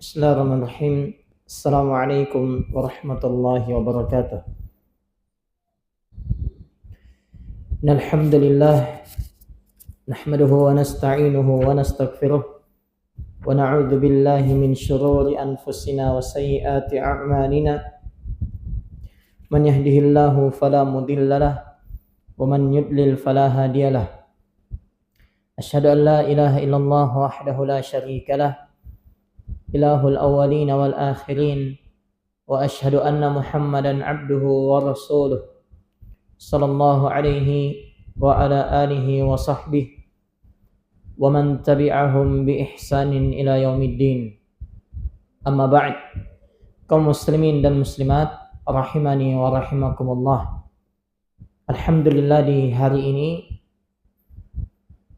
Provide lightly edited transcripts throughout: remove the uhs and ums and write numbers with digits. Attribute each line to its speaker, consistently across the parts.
Speaker 1: Bismillahirrahmanirrahim. Assalamualaikum warahmatullahi wabarakatuh. Alhamdulillah nahmaduhu wa nasta'inuhu wa nastaghfiruh wa na'udzu billahi min shururi anfusina wa sayyiati a'malina. Man yahdihillahu fala mudhillalah wa man yudlil fala hadiyalah. Asyhadu an la ilaha illallah wahdahu la syarikalah ilahul awwalin wal akhirin wa asyhadu anna Muhammadan abduhu wa rasuluh sallallahu alaihi wa ala alihi wa sahbihi wa man tabi'ahum bi ihsanin ila yaumiddin. Amma ba'd. Kaum muslimin dan muslimat rahimani wa rahimakumullah. Alhamdulillah, di hari ini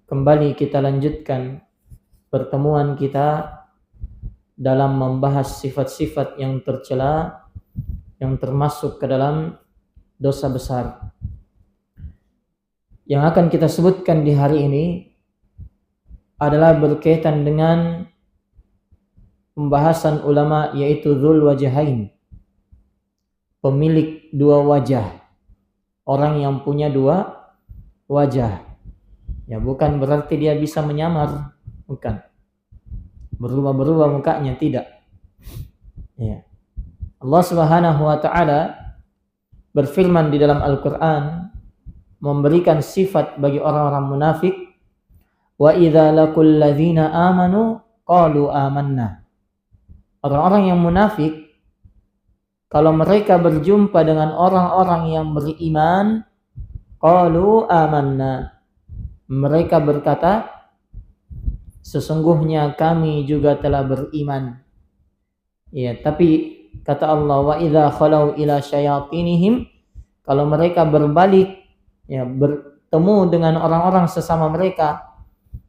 Speaker 1: kembali kita lanjutkan pertemuan kita dalam membahas sifat-sifat yang tercela yang termasuk ke dalam dosa besar. Yang akan kita sebutkan di hari ini adalah berkaitan dengan pembahasan ulama, yaitu Dzul Wajhain, pemilik dua wajah, orang yang punya dua wajah. Ya, bukan berarti dia bisa menyamar, bukan. Berubah-berubah mukanya, tidak. Ya. Allah Subhanahu wa taala berfirman di dalam Al-Qur'an, memberikan sifat bagi orang-orang munafik, wa idza laqul ladzina amanu qalu amanna. Orang-orang yang munafik, kalau mereka berjumpa dengan orang-orang yang beriman, qalu amanna, mereka berkata, sesungguhnya kami juga telah beriman. Ya, tapi kata Allah, wa idza khalau ila syayatinihim, kalau mereka berbalik, ya, bertemu dengan orang-orang sesama mereka,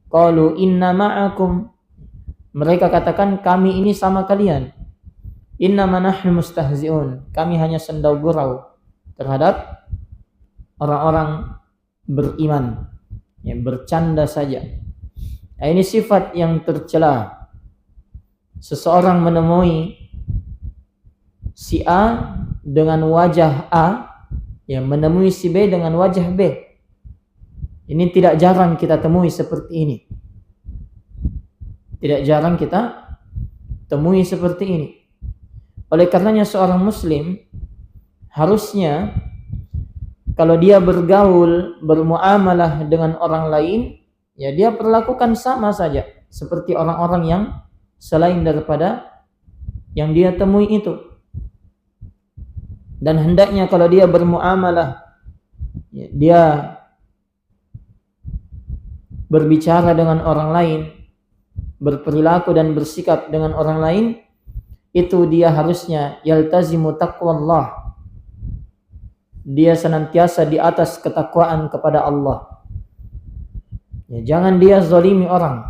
Speaker 1: qalu inna ma'akum, mereka katakan kami ini sama kalian. Innama nahnu mustahzi'un, kami hanya sendau gurau terhadap orang-orang beriman, ya, bercanda saja. Nah, ini sifat yang tercela. Seseorang menemui si A dengan wajah A, ya, menemui si B dengan wajah B. Ini tidak jarang kita temui seperti ini. Tidak jarang kita temui seperti ini. Oleh karenanya seorang muslim harusnya kalau dia bergaul, bermuamalah dengan orang lain, ya, dia perlakukan sama saja seperti orang-orang yang selain daripada yang dia temui itu. Dan hendaknya kalau dia bermuamalah, ya, dia berbicara dengan orang lain, berperilaku dan bersikap dengan orang lain, itu dia harusnya yaltazimu taqwallah. Dia senantiasa di atas ketakwaan kepada Allah. Ya, jangan dia zalimi orang.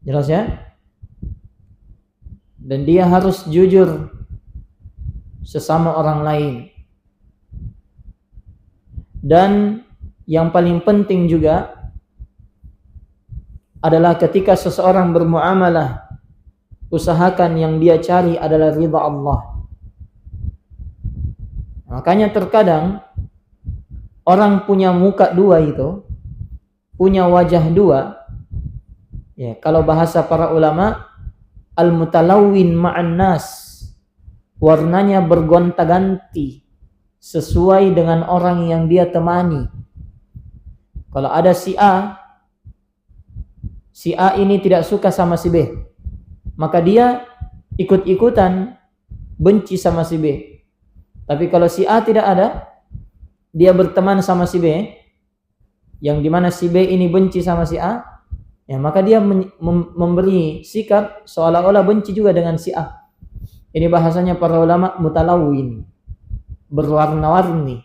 Speaker 1: Jelas ya? Dan dia harus jujur sesama orang lain. Dan yang paling penting juga adalah ketika seseorang bermuamalah, usahakan yang dia cari adalah ridha Allah. Makanya terkadang orang punya muka dua itu, punya wajah dua, ya, kalau bahasa para ulama, al-mutalawwin ma'an nas, warnanya bergonta-ganti sesuai dengan orang yang dia temani. Kalau ada si A ini tidak suka sama si B, maka dia ikut-ikutan benci sama si B. Tapi kalau si A tidak ada, dia berteman sama si B, yang dimana si B ini benci sama si A, ya, maka dia memberi sikap seolah-olah benci juga dengan si A. Ini bahasanya para ulama mutalawwin, berwarna-warni.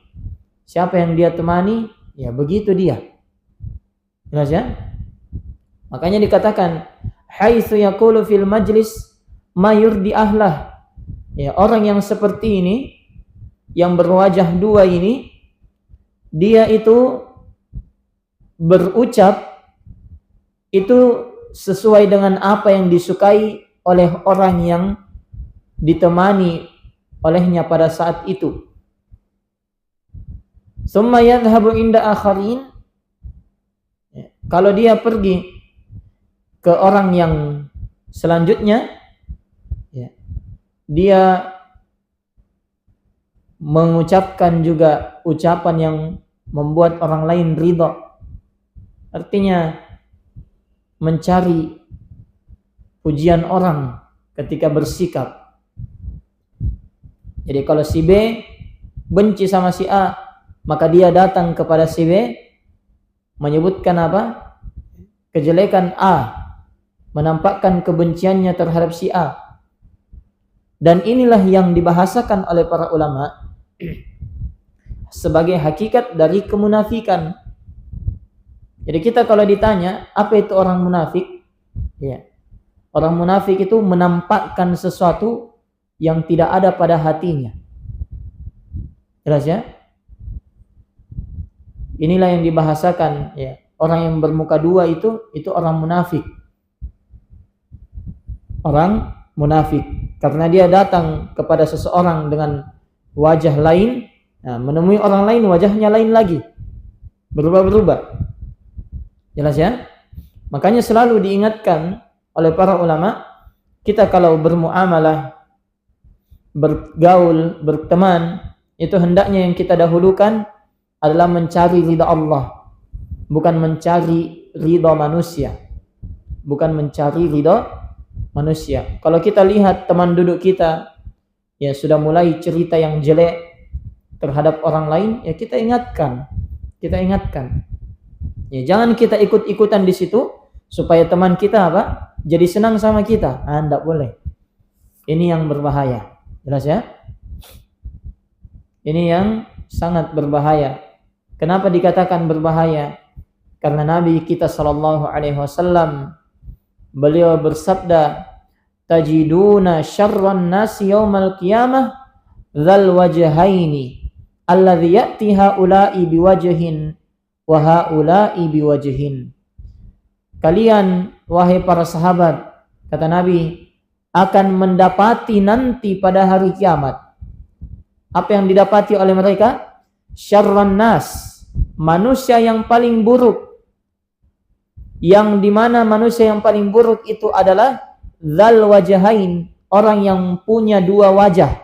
Speaker 1: Siapa yang dia temani, ya begitu dia. Jelas ya? Makanya dikatakan haitsu yaqulu fil majlis ma yurdi ahlah. Ya, orang yang seperti ini, yang berwajah dua ini, dia itu berucap itu sesuai dengan apa yang disukai oleh orang yang ditemani olehnya pada saat itu. Summa yadhhabu inda akharin, kalau dia pergi ke orang yang selanjutnya, dia mengucapkan juga ucapan yang membuat orang lain ridha. Artinya mencari pujian orang ketika bersikap. Jadi kalau si B benci sama si A, maka dia datang kepada si B menyebutkan apa? Kejelekan A, menampakkan kebenciannya terhadap si A. Dan inilah yang dibahasakan oleh para ulama sebagai hakikat dari kemunafikan. Jadi kita kalau ditanya apa itu orang munafik, orang munafik itu menampakkan sesuatu yang tidak ada pada hatinya. Jelas ya? Inilah yang dibahasakan, orang yang bermuka dua itu orang munafik. Orang munafik karena dia datang kepada seseorang dengan wajah lain, menemui orang lain wajahnya lain lagi, berubah-berubah. Jelas ya? Makanya selalu diingatkan oleh para ulama, kita kalau bermuamalah, bergaul, berteman, itu hendaknya yang kita dahulukan adalah mencari ridha Allah, bukan mencari ridha manusia. Bukan mencari ridha manusia. Kalau kita lihat teman duduk kita sudah mulai cerita yang jelek terhadap orang lain, kita ingatkan. Jangan kita ikut-ikutan di situ supaya teman kita jadi senang sama kita. Tidak boleh. Ini yang berbahaya. Jelas ya? Ini yang sangat berbahaya. Kenapa dikatakan berbahaya? Karena Nabi kita sallallahu alaihi wasallam beliau bersabda, tajiduna syarran nasi yaumal qiyamah dzal wajhaini alladzi ya'ti haula'i biwajhin wa haula'i biwajhin. Kalian wahai para sahabat, kata Nabi, akan mendapati nanti pada hari kiamat. Apa yang didapati oleh mereka? Syarran nas, manusia yang paling buruk. Yang dimana manusia yang paling buruk itu adalah dzal wajhain, orang yang punya dua wajah,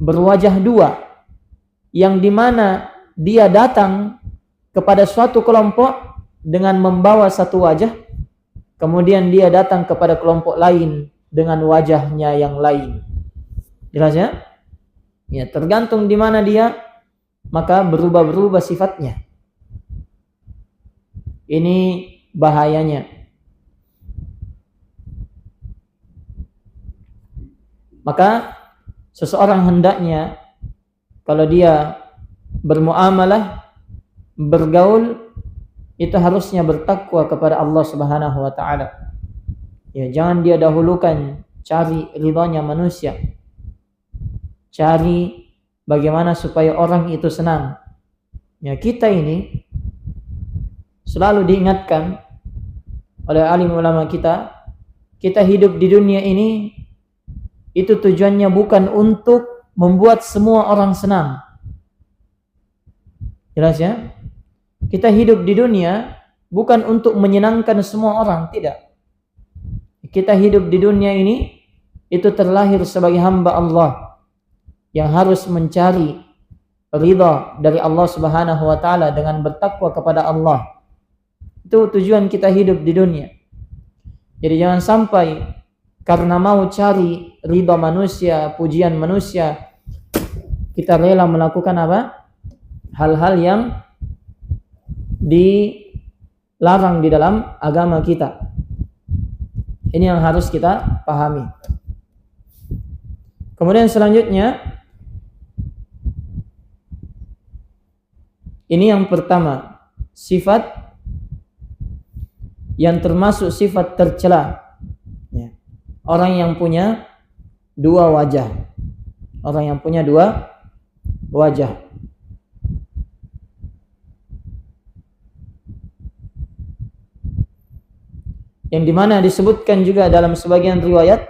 Speaker 1: berwajah dua, yang dimana dia datang kepada suatu kelompok dengan membawa satu wajah, kemudian dia datang kepada kelompok lain dengan wajahnya yang lain. Jelas ya? Tergantung di mana dia, maka berubah-berubah sifatnya. Ini bahayanya. Maka seseorang hendaknya kalau dia bermuamalah, bergaul, itu harusnya bertakwa kepada Allah Subhanahu wa taala. Jangan dia dahulukan cari ridhanya manusia. Cari bagaimana supaya orang itu senang. Kita ini selalu diingatkan oleh alim ulama kita hidup di dunia ini itu tujuannya bukan untuk membuat semua orang senang. Jelas ya? Kita hidup di dunia bukan untuk menyenangkan semua orang, tidak. Kita hidup di dunia ini itu terlahir sebagai hamba Allah yang harus mencari ridha dari Allah Subhanahu wa taala dengan bertakwa kepada Allah. Itu tujuan kita hidup di dunia. Jadi jangan sampai karena mau cari ridha manusia, pujian manusia, kita rela melakukan hal-hal yang dilarang di dalam agama kita. Ini yang harus kita pahami. Kemudian selanjutnya, ini yang pertama, sifat yang termasuk sifat tercela. Orang yang punya dua wajah. Orang yang punya dua wajah. yang dimana disebutkan juga dalam sebagian riwayat,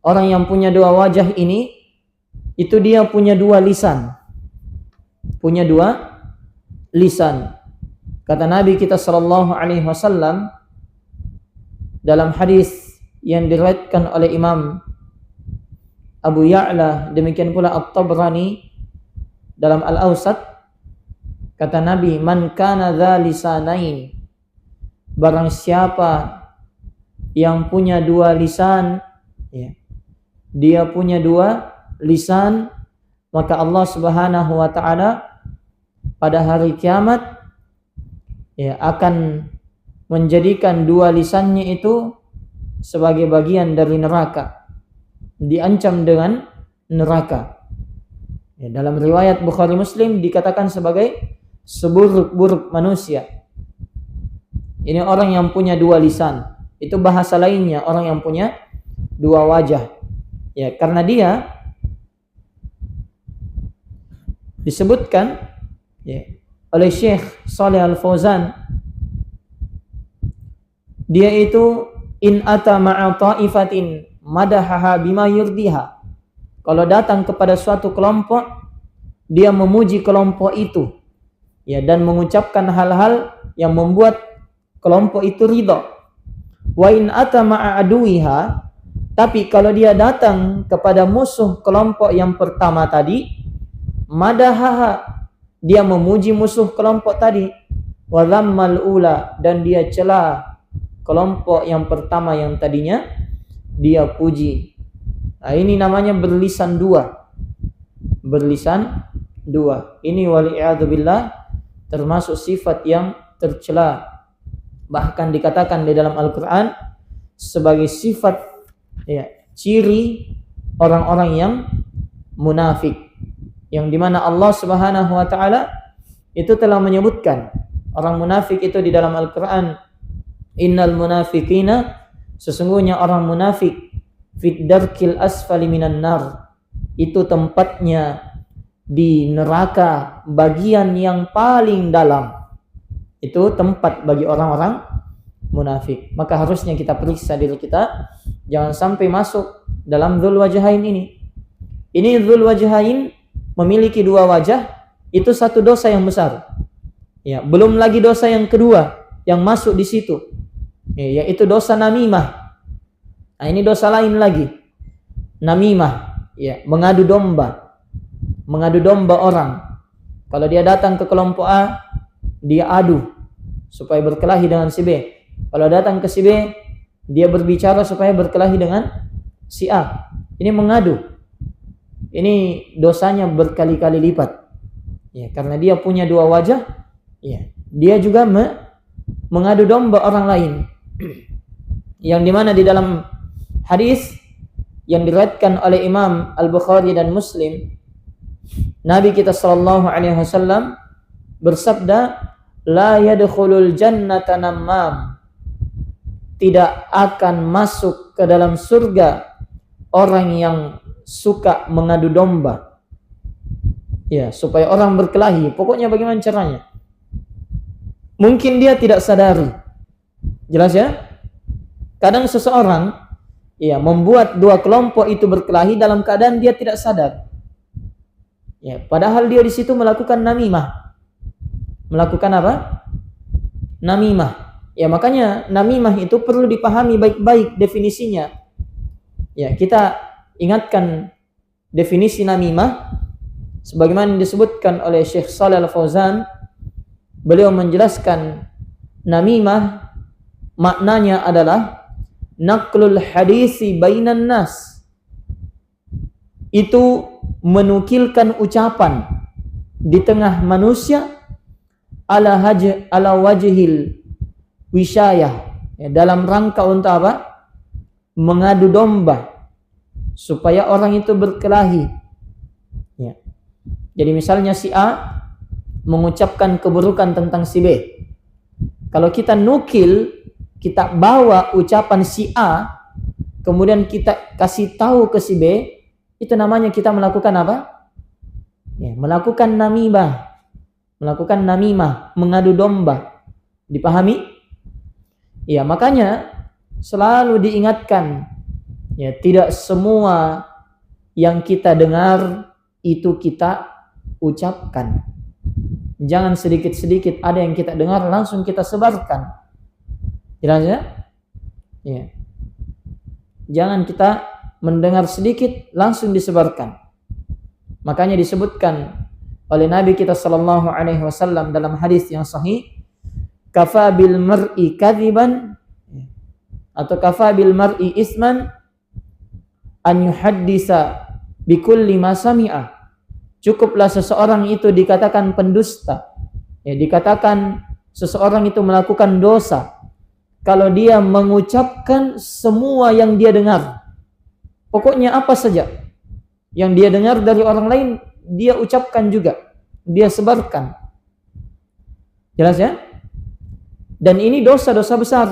Speaker 1: orang yang punya dua wajah ini, itu dia punya dua lisan. Punya dua lisan. Kata Nabi kita sallallahu alaihi wasallam dalam hadis yang diriwayatkan oleh Imam Abu Ya'la, demikian pula At-Tabrani dalam Al-Awsat, kata Nabi, man kana dza lisanain, barang siapa yang punya dua lisan, ya, dia punya dua lisan, maka Allah Subhanahu wa taala pada hari kiamat, ya, akan menjadikan dua lisannya itu sebagai bagian dari neraka, diancam dengan neraka. Ya, dalam riwayat Bukhari Muslim dikatakan sebagai seburuk-buruk manusia. Ini orang yang punya dua lisan. Itu bahasa lainnya orang yang punya dua wajah. Ya, karena dia disebutkan, ya, oleh Syekh Shalih Al-Fauzan, dia itu in ata ma'a ta'ifatin madahaha bima yurdiha. Kalau datang kepada suatu kelompok, dia memuji kelompok itu, ya, dan mengucapkan hal-hal yang membuat kelompok itu ridha. Wa in ata ma'a aduwiha, tapi kalau dia datang kepada musuh kelompok yang pertama tadi, madahaha, dia memuji musuh kelompok tadi, wa dhammal ula, dan dia cela kelompok yang pertama yang tadinya dia puji. Nah, ini namanya berlisan dua. Berlisan dua. Ini wali'adzubillah termasuk sifat yang tercela. Bahkan dikatakan di dalam Al-Quran sebagai sifat, ya, ciri orang-orang yang munafik. Yang dimana Allah Subhanahu wa ta'ala itu telah menyebutkan orang munafik itu di dalam Al-Quran. Innal munafiqina, sesungguhnya orang munafik, fid darkil asfali minan nar, itu tempatnya di neraka bagian yang paling dalam. Itu tempat bagi orang-orang munafik. Maka harusnya kita periksa diri kita, jangan sampai masuk dalam dzul wajhain ini. Ini dzul wajhain memiliki dua wajah, itu satu dosa yang besar. Ya, belum lagi dosa yang kedua yang masuk di situ, ya, yaitu dosa namimah. Nah, ini dosa lain lagi. Namimah, ya, mengadu domba. Mengadu domba orang. Kalau dia datang ke kelompok A, dia adu supaya berkelahi dengan si B. Kalau datang ke si B, dia berbicara supaya berkelahi dengan si A. Ini mengadu. Ini dosanya berkali-kali lipat. Ya, karena dia punya dua wajah, ya, dia juga mengadu domba orang lain. Yang dimana di dalam hadis yang diriwayatkan oleh Imam Al-Bukhari dan Muslim, Nabi kita sallallahu alaihi wasallam bersabda, la yadkhulul jannata namam, tidak akan masuk ke dalam surga orang yang suka mengadu domba. Ya, supaya orang berkelahi. Pokoknya bagaimana caranya? Mungkin dia tidak sadari. Jelas ya? Kadang seseorang, ya, membuat dua kelompok itu berkelahi dalam keadaan dia tidak sadar. Ya, padahal dia di situ melakukan namimah. Melakukan apa? Namimah. Ya, makanya namimah itu perlu dipahami baik-baik definisinya. Ya, kita ingatkan definisi namimah sebagaimana disebutkan oleh Syekh Shalih Al-Fauzan. Beliau menjelaskan namimah maknanya adalah naqlul hadisi bainan nas. Itu menukilkan ucapan di tengah manusia ala wajhil wisyayah, ya, dalam rangka untuk apa? Mengadu domba supaya orang itu berkelahi. Ya. Jadi misalnya si A mengucapkan keburukan tentang si B. Kalau kita nukil, kita bawa ucapan si A, kemudian kita kasih tahu ke si B, itu namanya kita melakukan apa? Ya, melakukan namimah. Melakukan namimah, mengadu domba. Dipahami? Ya, makanya selalu diingatkan, ya, tidak semua yang kita dengar itu kita ucapkan. Jangan sedikit-sedikit ada yang kita dengar langsung kita sebarkan. Jelas ya? Ya. Jangan kita mendengar sedikit langsung disebarkan. Makanya disebutkan oleh Nabi kita sallallahu alaihi wasallam dalam hadis yang sahih, kafa bil mar'i kadziban atau kafa bil mar'i isman an yuhaddisa bikulli ma sami'a. Cukuplah seseorang itu dikatakan pendusta, ya, dikatakan seseorang itu melakukan dosa kalau dia mengucapkan semua yang dia dengar. Pokoknya apa saja yang dia dengar dari orang lain, dia ucapkan juga, dia sebarkan. Jelas ya? Dan ini dosa-dosa besar.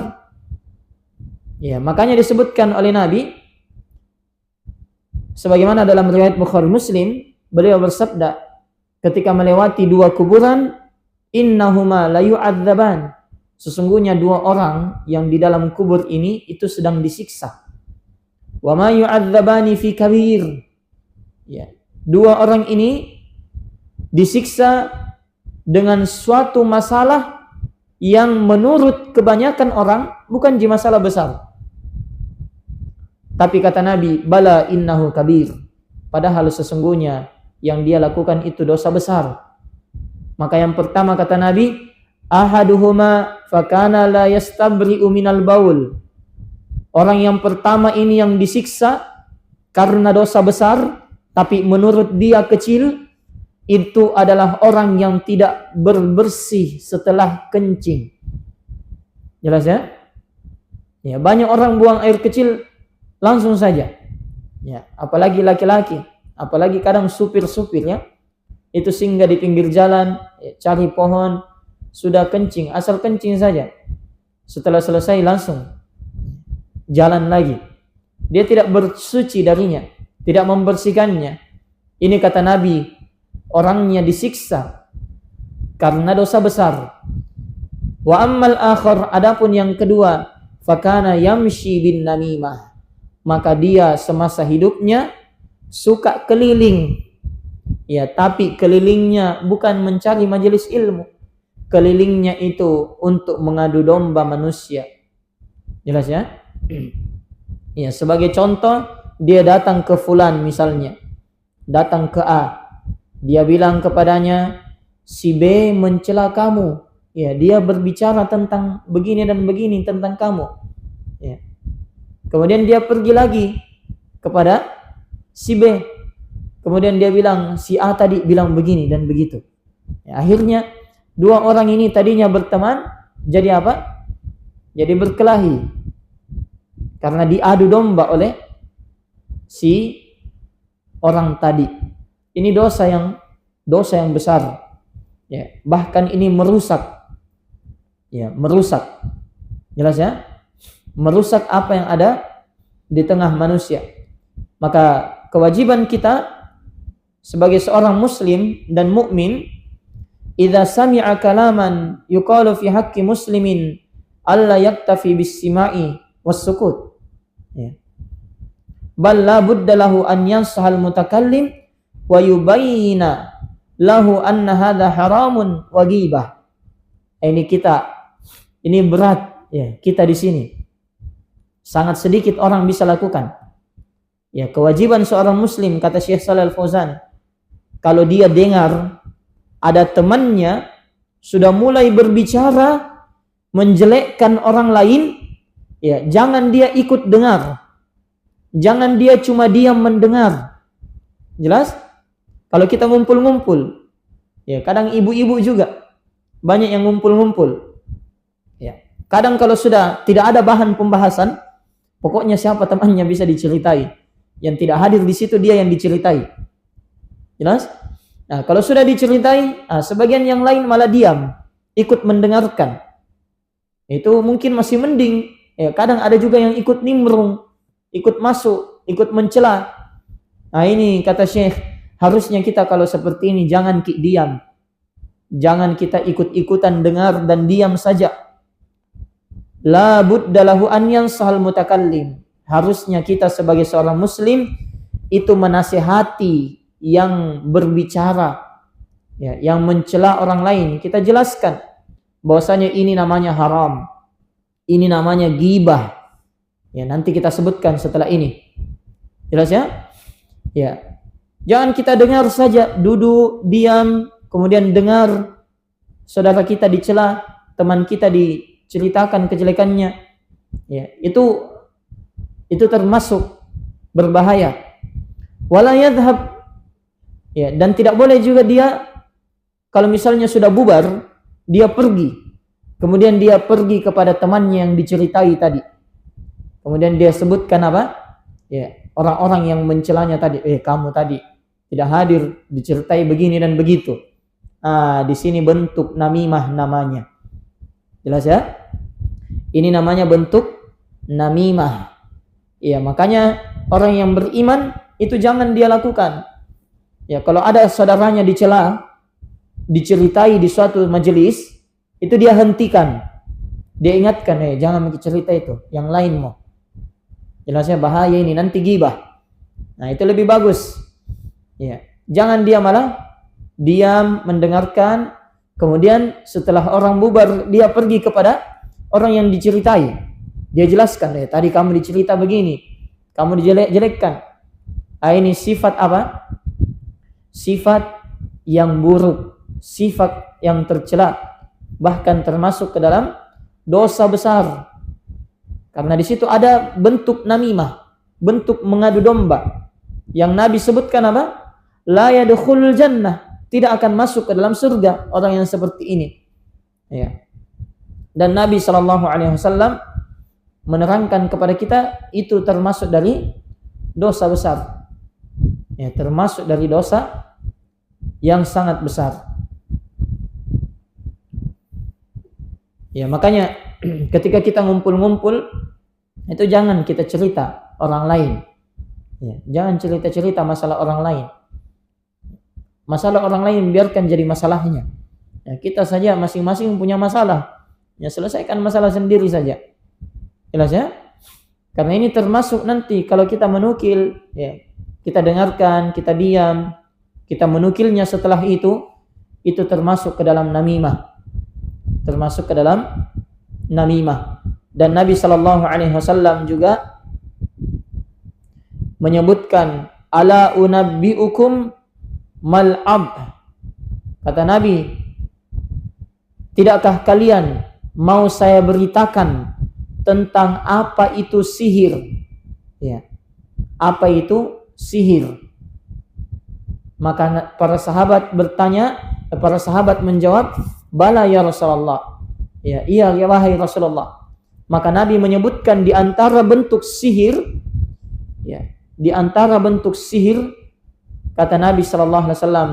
Speaker 1: Ya, makanya disebutkan oleh Nabi, sebagaimana dalam riwayat Bukhari Muslim, beliau bersabda ketika melewati dua kuburan, innahuma la yu'adzaban. Sesungguhnya dua orang yang di dalam kubur ini itu sedang disiksa. Wa ma yu'adzabani fi kabir. Ya, dua orang ini disiksa dengan suatu masalah yang menurut kebanyakan orang bukan masalah besar. Tapi kata Nabi, bala innahu kabir. Padahal sesungguhnya yang dia lakukan itu dosa besar. Maka yang pertama kata Nabi, ahaduhuma fakana la yastabri'u minal baul. Orang yang pertama ini yang disiksa karena dosa besar, tapi menurut dia kecil, itu adalah orang yang tidak berbersih setelah kencing. Jelas ya? Ya, banyak orang buang air kecil langsung saja. Ya, apalagi laki-laki, apalagi kadang supir-supir ya, itu singgah di pinggir jalan, ya, cari pohon, sudah kencing, asal kencing saja. Setelah selesai langsung jalan lagi. Dia tidak bersuci darinya, tidak membersihkannya. Ini kata Nabi, orangnya disiksa karena dosa besar. Wa ammal akhar, adapun yang kedua, fakana yamshi bin namimah. Maka dia semasa hidupnya suka keliling. Ya, tapi kelilingnya bukan mencari majelis ilmu. Kelilingnya itu untuk mengadu domba manusia. Jelas ya? Ya, sebagai contoh, dia datang ke fulan misalnya. Datang ke A. Dia bilang kepadanya, si B mencela kamu. Ya, dia berbicara tentang begini dan begini tentang kamu. Ya. Kemudian dia pergi lagi kepada si B. Kemudian dia bilang, si A tadi bilang begini dan begitu. Ya, akhirnya dua orang ini tadinya berteman, jadi apa? Jadi berkelahi. Karena diadu domba oleh si orang tadi. Ini dosa yang besar. Ya, bahkan ini merusak. Ya, merusak. Jelas ya? Merusak apa yang ada di tengah manusia. Maka kewajiban kita sebagai seorang muslim dan mukmin, idza sami'a kalaman yuqalu fi haqqi muslimin alla yaktafi bis-sima'i was-sukut. Ya. Bal la budda lahu an yansahal mutakallim wa yubayyina lahu anna hadha haramun wa ghibah. Ini berat ya, kita di sini. Sangat sedikit orang bisa lakukan. Ya, kewajiban seorang muslim, kata Syekh Shalal Al-Fauzan, kalau dia dengar ada temannya sudah mulai berbicara menjelekkan orang lain, ya, jangan dia ikut dengar. Jangan dia cuma diam mendengar. Jelas? Kalau kita ngumpul-ngumpul, ya, kadang ibu-ibu juga banyak yang ngumpul-ngumpul. Ya, kadang kalau sudah tidak ada bahan pembahasan, pokoknya siapa temannya bisa diceritai. Yang tidak hadir di situ dia yang diceritai. Jelas? Nah, kalau sudah diceritai, sebagian yang lain malah diam, ikut mendengarkan. Itu mungkin masih mending. Ya, kadang ada juga yang ikut nimbrung, ikut masuk, ikut mencela. Nah, ini kata Syekh, harusnya kita kalau seperti ini jangan diam. Jangan kita ikut-ikutan dengar dan diam saja. La budda lahu an yansahal mutakallim. Harusnya kita sebagai seorang muslim itu menasihati yang berbicara, ya, yang mencela orang lain. Kita jelaskan bahwasanya ini namanya haram, ini namanya ghibah. Ya, nanti kita sebutkan setelah ini. Jelas ya? Ya. Jangan kita dengar saja, duduk diam, kemudian dengar saudara kita dicela, teman kita diceritakan kejelekannya. Ya, itu termasuk berbahaya. Wala yadhhab, ya, dan tidak boleh juga dia kalau misalnya sudah bubar, dia pergi. Kemudian dia pergi kepada temannya yang diceritai tadi. Kemudian dia sebutkan apa? Ya, orang-orang yang mencelanya tadi, kamu tadi tidak hadir, diceritai begini dan begitu. Di sini bentuk namimah namanya. Jelas ya? Ini namanya bentuk namimah. Ya, makanya orang yang beriman itu jangan dia lakukan. Ya, kalau ada saudaranya dicela, diceritai di suatu majelis, itu dia hentikan. Dia ingatkan, jangan cerita itu, yang lain mau. Jelasnya bahaya ini, nanti ghibah. Nah, itu lebih bagus. Ya, jangan dia malah diam mendengarkan, kemudian setelah orang bubar dia pergi kepada orang yang diceritai. Dia jelaskan, tadi kamu dicerita begini, kamu dijelek-jelekkan. Ini sifat apa? Sifat yang buruk, sifat yang tercela, bahkan termasuk ke dalam dosa besar. Karena di situ ada bentuk namimah, bentuk mengadu domba. Yang Nabi sebutkan apa? La yadkhulul jannah, tidak akan masuk ke dalam surga orang yang seperti ini. Ya. Dan Nabi SAW menerangkan kepada kita itu termasuk dari dosa besar. Ya, termasuk dari dosa yang sangat besar. Ya, makanya ketika kita ngumpul-ngumpul itu jangan kita cerita orang lain. Ya, jangan cerita-cerita masalah orang lain. Masalah orang lain biarkan jadi masalahnya. Ya, kita saja masing-masing punya masalah. Ya, selesaikan masalah sendiri saja. Jelas ya? Karena ini termasuk nanti kalau kita menukil, ya, kita dengarkan, kita diam, kita menukilnya setelah itu termasuk ke dalam namimah. Termasuk ke dalam namimah. Dan Nabi SAW juga menyebutkan, ala unabbiukum mal'ab. Kata Nabi, tidakkah kalian mau saya beritakan tentang apa itu sihir? Ya. Apa itu sihir? Maka para sahabat menjawab, bala ya Rasulullah. Ya, iya ya wahai Rasulullah. Maka Nabi menyebutkan di antara bentuk sihir, ya, di antara bentuk sihir, kata Nabi sallallahu alaihi wasallam,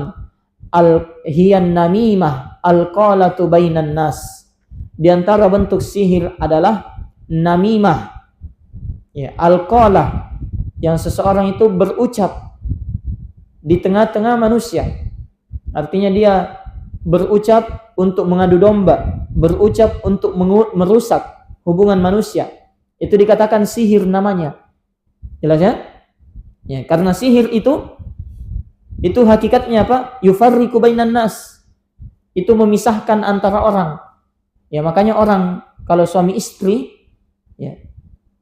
Speaker 1: hiyan namimah alqalatu bainan nas. Di antara bentuk sihir adalah namimah. Ya, alqalah, yang seseorang itu berucap di tengah-tengah manusia. Artinya dia berucap untuk mengadu domba, berucap untuk merusak hubungan manusia. Itu dikatakan sihir namanya. Jelas ya? Ya, karena sihir itu hakikatnya apa? Yufarriqu bainan nas. Itu memisahkan antara orang. Ya, makanya orang kalau suami istri, ya,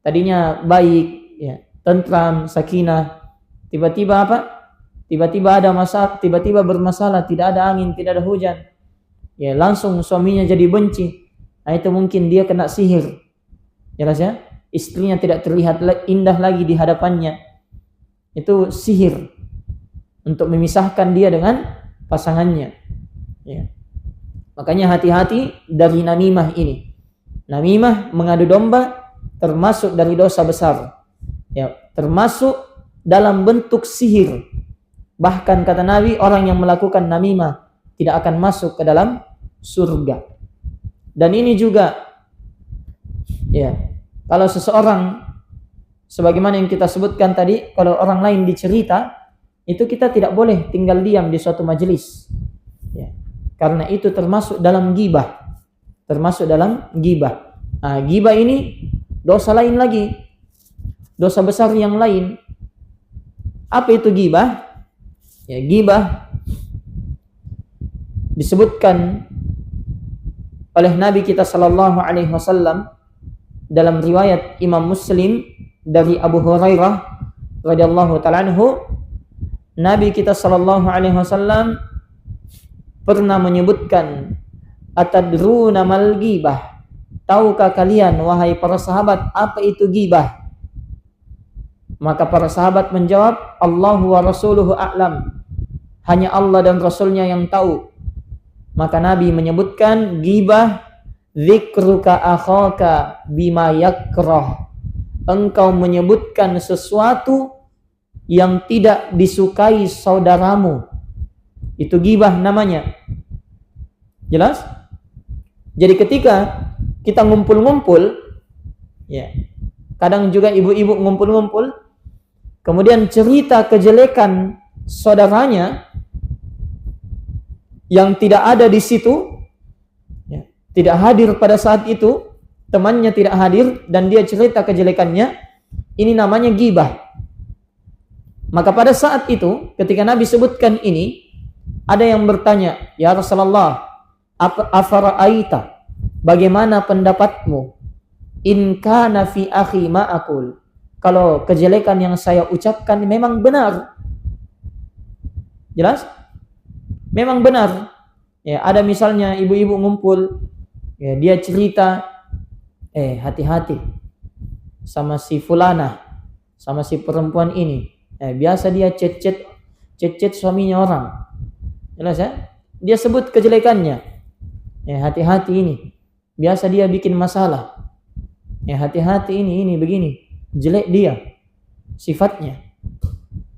Speaker 1: tadinya baik, ya, tentram, sakinah, tiba-tiba apa? Tiba-tiba ada masalah, tiba-tiba bermasalah, tidak ada angin, tidak ada hujan. Ya, langsung suaminya jadi benci. Nah, itu mungkin dia kena sihir. Jelas ya? Istrinya tidak terlihat indah lagi di hadapannya. Itu sihir untuk memisahkan dia dengan pasangannya. Ya. Makanya hati-hati dari namimah ini. Namimah, mengadu domba, termasuk dari dosa besar. Ya, termasuk dalam bentuk sihir. Bahkan kata Nabi, orang yang melakukan namimah tidak akan masuk ke dalam surga. Dan ini juga, ya, kalau seseorang, sebagaimana yang kita sebutkan tadi, kalau orang lain dicerita, itu kita tidak boleh tinggal diam di suatu majelis. Ya, karena itu termasuk dalam ghibah. Termasuk dalam ghibah. Nah, ghibah ini dosa lain lagi, dosa besar yang lain. Apa itu ghibah? Ya, ghibah disebutkan oleh Nabi kita sallallahu alaihi wasallam dalam riwayat Imam Muslim dari Abu Hurairah radhiyallahu taala anhu, Nabi kita sallallahu alaihi wasallam pernah menyebutkan, atadruna mal ghibah? Tahukah kalian wahai para sahabat apa itu ghibah? Maka para sahabat menjawab, Allahu wa rasuluhu a'lam. Hanya Allah dan Rasulnya yang tahu. Maka Nabi menyebutkan ghibah, dzikruka akhaka bima yakrah. Engkau menyebutkan sesuatu yang tidak disukai saudaramu. Itu ghibah namanya. Jelas? Jadi ketika kita ngumpul-ngumpul, ya, kadang juga ibu-ibu ngumpul-ngumpul, kemudian cerita kejelekan saudaranya yang tidak ada di situ, ya, tidak hadir pada saat itu, temannya tidak hadir dan dia cerita kejelekannya, ini namanya ghibah. Maka pada saat itu ketika Nabi sebutkan ini, ada yang bertanya, ya Rasulullah, afara'aita, bagaimana pendapatmu, in kana fi akhi ma aqul, kalau kejelekan yang saya ucapkan memang benar. Jelas? Memang benar. Ya, ada misalnya ibu-ibu ngumpul, ya, dia cerita, hati-hati sama si fulana, sama si perempuan ini. Biasa dia chat suaminya orang. Jelas ya? Dia sebut kejelekannya. Hati-hati ini. Biasa dia bikin masalah. Hati-hati ini begini. Jelek dia sifatnya.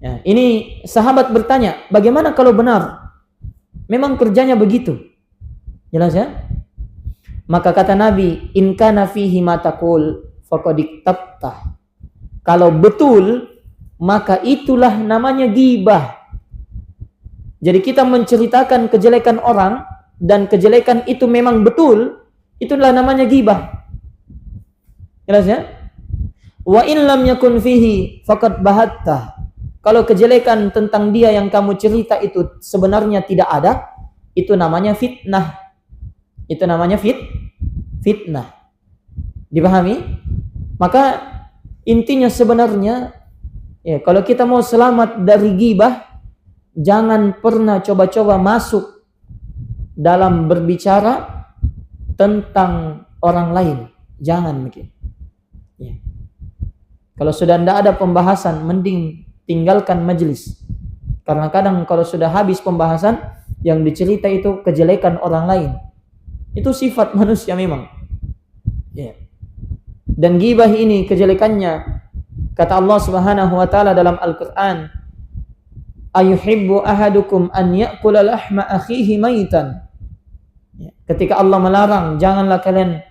Speaker 1: Ya, ini sahabat bertanya, bagaimana kalau benar? Memang kerjanya begitu. Jelas ya? Maka kata Nabi, in kana fihi ma taqul faqad iktabta. Kalau betul, maka itulah namanya ghibah. Jadi kita menceritakan kejelekan orang dan kejelekan itu memang betul, itulah namanya ghibah. Jelas ya? Wa in lam yakun fihi faqad bahatta. Kalau kejelekan tentang dia yang kamu cerita itu sebenarnya tidak ada, itu namanya fitnah. Itu namanya fitnah. Dipahami? Maka intinya sebenarnya, ya, kalau kita mau selamat dari ghibah, jangan pernah coba-coba masuk dalam berbicara tentang orang lain. Jangan mungkin. Ya. Kalau sudah tidak ada pembahasan, mending tinggalkan majelis. Karena kadang kalau sudah habis pembahasan, yang dicerita itu kejelekan orang lain. Itu sifat manusia memang. Ya. Dan ghibah ini kejelekannya, kata Allah Subhanahu wa taala dalam Al-Qur'an, ayuhibbu ahadukum an ya'kula lahma akhihi maitan. Ya. Ketika Allah melarang, janganlah kalian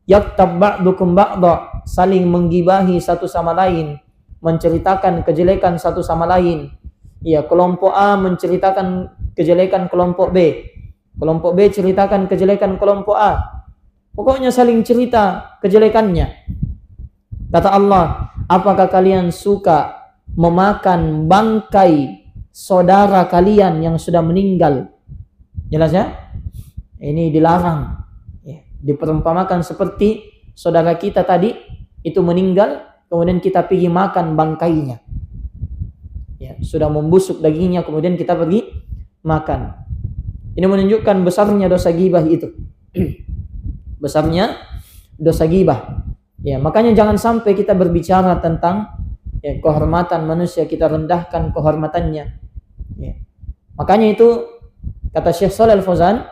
Speaker 1: yaktab ba'dukum ba'da, saling menggibahi satu sama lain, menceritakan kejelekan satu sama lain. Ya, kelompok A menceritakan kejelekan kelompok B. Kelompok B ceritakan kejelekan kelompok A. Pokoknya saling cerita kejelekannya. Kata Allah, apakah kalian suka memakan bangkai saudara kalian yang sudah meninggal? Jelas ya? Ini dilarang. Ya, diperumpamakan seperti saudara kita tadi itu meninggal, kemudian kita pergi makan bangkainya. Ya, sudah membusuk dagingnya, kemudian kita pergi makan. Ini menunjukkan besarnya dosa ghibah itu. Besarnya dosa ghibah. Ya, makanya jangan sampai kita berbicara tentang, ya, kehormatan manusia, kita rendahkan kehormatannya. Ya. Makanya itu kata Syekh Shalal Al-Fauzan,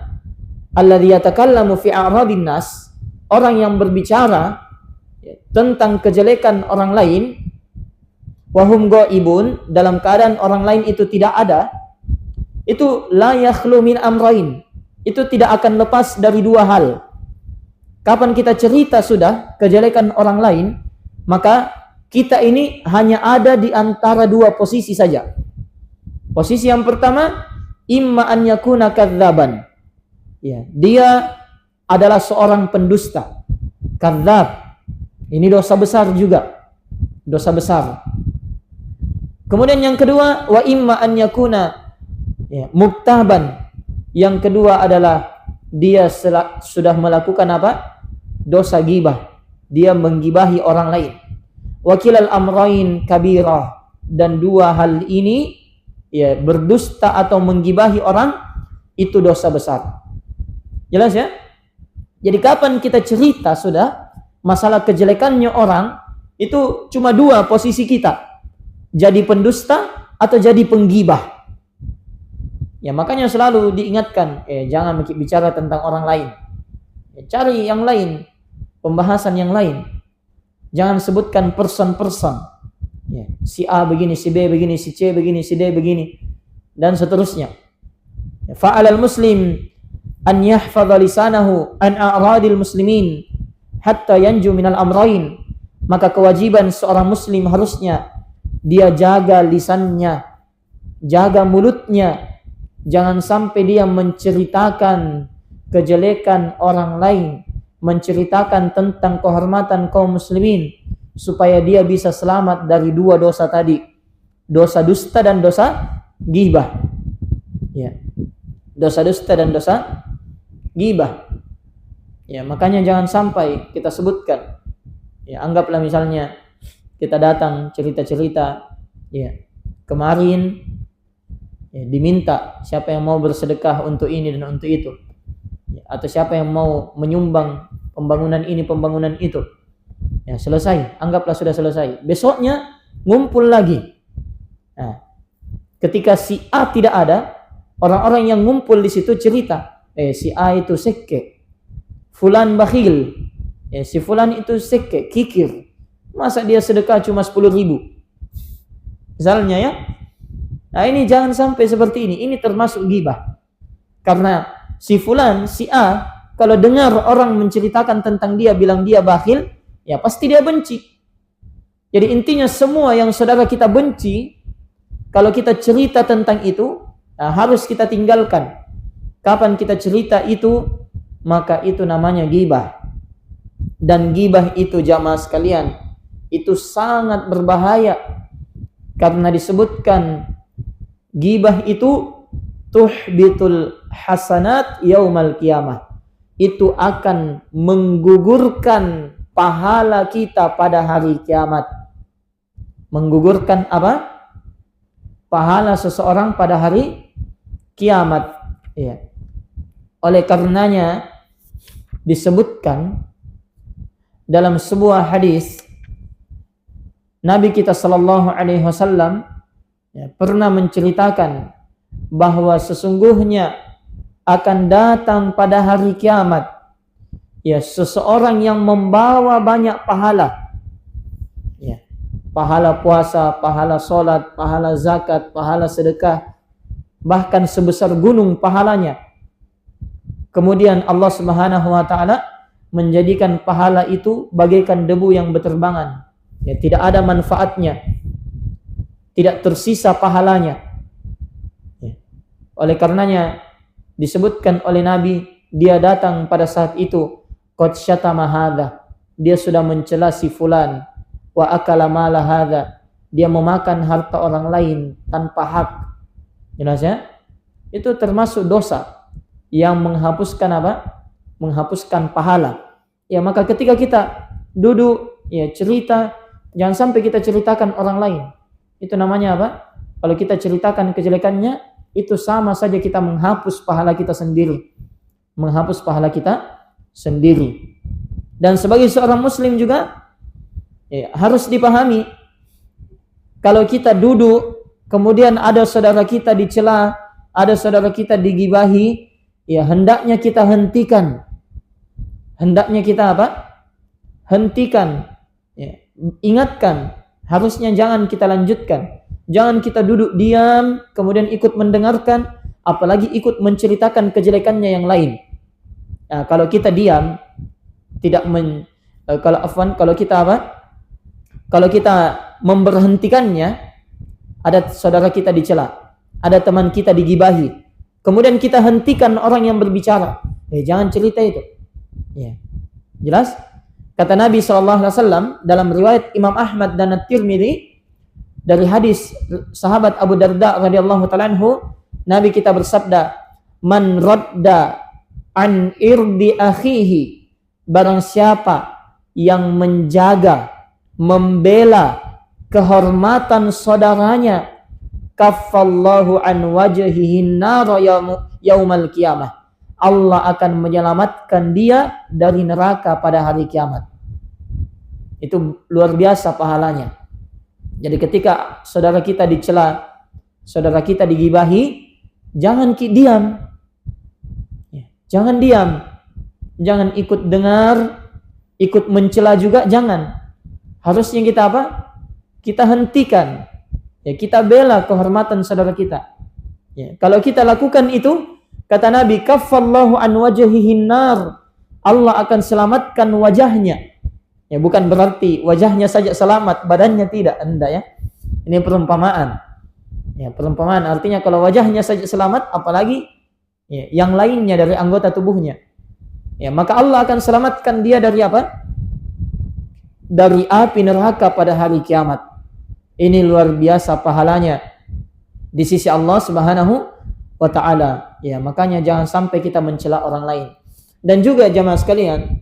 Speaker 1: alladzi yatakallamu fi a'radin nas, orang yang berbicara, ya, tentang kejelekan orang lain, wahum ghaibun, dalam keadaan orang lain itu tidak ada, itu la yakhlu min amrain, itu tidak akan lepas dari dua hal. Kapan kita cerita sudah kejelekan orang lain, maka kita ini hanya ada di antara dua posisi saja. Posisi yang pertama, imma an yakuna kadzaban. Ya, dia adalah seorang pendusta. kadzab. Ini dosa besar juga. Dosa besar. Kemudian yang kedua, wa imma an yakuna muktaban. Yang kedua adalah dia sudah melakukan apa? Dosa ghibah. Dia menggibahi orang lain. Wa kilal amrayn kabirah. Dan dua hal ini berdusta atau menggibahi orang itu dosa besar. Jelas ya? Jadi kapan kita cerita sudah masalah kejelekannya orang, itu cuma dua posisi kita. Jadi pendusta atau jadi penggibah. Ya makanya selalu diingatkan, jangan bicara tentang orang lain. Cari yang lain, pembahasan yang lain. Jangan sebutkan person-person. Si A begini, si B begini, si C begini, si D begini, dan seterusnya. Fa'alal muslim an yahfadha lisanahu an a'radil muslimin hatta yanju minal amrayn. Maka kewajiban seorang muslim harusnya dia jaga lisannya, jaga mulutnya, jangan sampai dia menceritakan kejelekan orang lain, menceritakan tentang kehormatan kaum muslimin, supaya dia bisa selamat dari dua dosa tadi, dosa dusta dan dosa ghibah. Ya, dosa dusta dan dosa ghibah. Ya, makanya jangan sampai kita sebutkan. Ya, anggaplah misalnya kita datang cerita-cerita, ya, kemarin diminta siapa yang mau bersedekah untuk ini dan untuk itu. Ya, atau siapa yang mau menyumbang pembangunan ini, pembangunan itu. Ya, selesai, anggaplah sudah selesai. Besoknya ngumpul lagi. Nah, ketika si A tidak ada, orang-orang yang ngumpul di situ cerita, si A itu sekke, fulan bakhil, si fulan itu sekke, kikir. Masa dia sedekah cuma 10.000? Misalnya ya. Nah, ini jangan sampai seperti ini. Ini termasuk ghibah. Karena si fulan, si A, kalau dengar orang menceritakan tentang dia, bilang dia bakhil, ya pasti dia benci. Jadi intinya semua yang saudara kita benci, kalau kita cerita tentang itu, harus kita tinggalkan. Kapan kita cerita itu, maka itu namanya ghibah. Dan ghibah itu jamaah sekalian, itu sangat berbahaya. Karena disebutkan ghibah itu tuhbitul hasanat yaumal qiyamah. Itu akan menggugurkan pahala kita pada hari kiamat. Menggugurkan apa? Pahala seseorang pada hari kiamat. Ya. Oleh karenanya disebutkan dalam sebuah hadis, Nabi kita sallallahu alaihi wasallam pernah menceritakan bahwa sesungguhnya akan datang pada hari kiamat seseorang yang membawa banyak pahala. Pahala puasa, pahala sholat, pahala zakat, pahala sedekah, bahkan sebesar gunung pahalanya. Kemudian Allah Subhanahu wa taala menjadikan pahala itu bagaikan debu yang berterbangan. Tidak ada manfaatnya. Tidak tersisa pahalanya. Oleh karenanya disebutkan oleh Nabi, dia datang pada saat itu, qad syatama hadza, dia sudah mencela si fulan, wa akala mala hadza, dia memakan harta orang lain tanpa hak. Jelas ya? Itu termasuk dosa yang menghapuskan apa? Menghapuskan pahala. Ya, maka ketika kita duduk cerita, jangan sampai kita ceritakan orang lain. Itu namanya apa? Kalau kita ceritakan kejelekannya, itu sama saja kita menghapus pahala kita sendiri. Menghapus pahala kita sendiri. Dan sebagai seorang muslim juga harus dipahami, kalau kita duduk kemudian ada saudara kita dicela, ada saudara kita digibahi, hendaknya kita hentikan. Hendaknya kita apa? Hentikan. Ingatkan, harusnya jangan kita lanjutkan. Jangan kita duduk diam kemudian ikut mendengarkan, apalagi ikut menceritakan kejelekannya yang lain. Nah, kalau kita diam, kalau kita apa? Kalau kita memberhentikannya, ada saudara kita dicela, ada teman kita digibahi, kemudian kita hentikan orang yang berbicara, jangan cerita itu. Jelas? Kata Nabi SAW dalam riwayat Imam Ahmad dan At-Tirmidzi dari hadis sahabat Abu Darda radhiyallahu ta'ala anhu, Nabi kita bersabda, "Man radda an irdi akhihi," barang siapa yang menjaga, membela kehormatan saudaranya, kaffallahu an wajhihi nar yaumal qiyamah, Allah akan menyelamatkan dia dari neraka pada hari kiamat. Itu luar biasa pahalanya. Jadi ketika saudara kita dicela, saudara kita digibahi, jangan diam. Jangan diam. Jangan ikut dengar, ikut mencela juga, jangan. Harusnya kita apa? Kita hentikan. Ya, kita bela kehormatan saudara kita. Ya, kalau kita lakukan itu, kata Nabi, kaffallahu an wajhihi nar, Allah akan selamatkan wajahnya. Ya, bukan berarti wajahnya saja selamat, badannya tidak, enggak ya. Ini perumpamaan. Ya, perumpamaan artinya kalau wajahnya saja selamat, apalagi ya, yang lainnya dari anggota tubuhnya. Ya, maka Allah akan selamatkan dia dari apa? Dari api neraka pada hari kiamat. Ini luar biasa pahalanya di sisi Allah Subhanahu wa ta'ala. Ya, makanya jangan sampai kita mencela orang lain. Dan juga jamaah sekalian,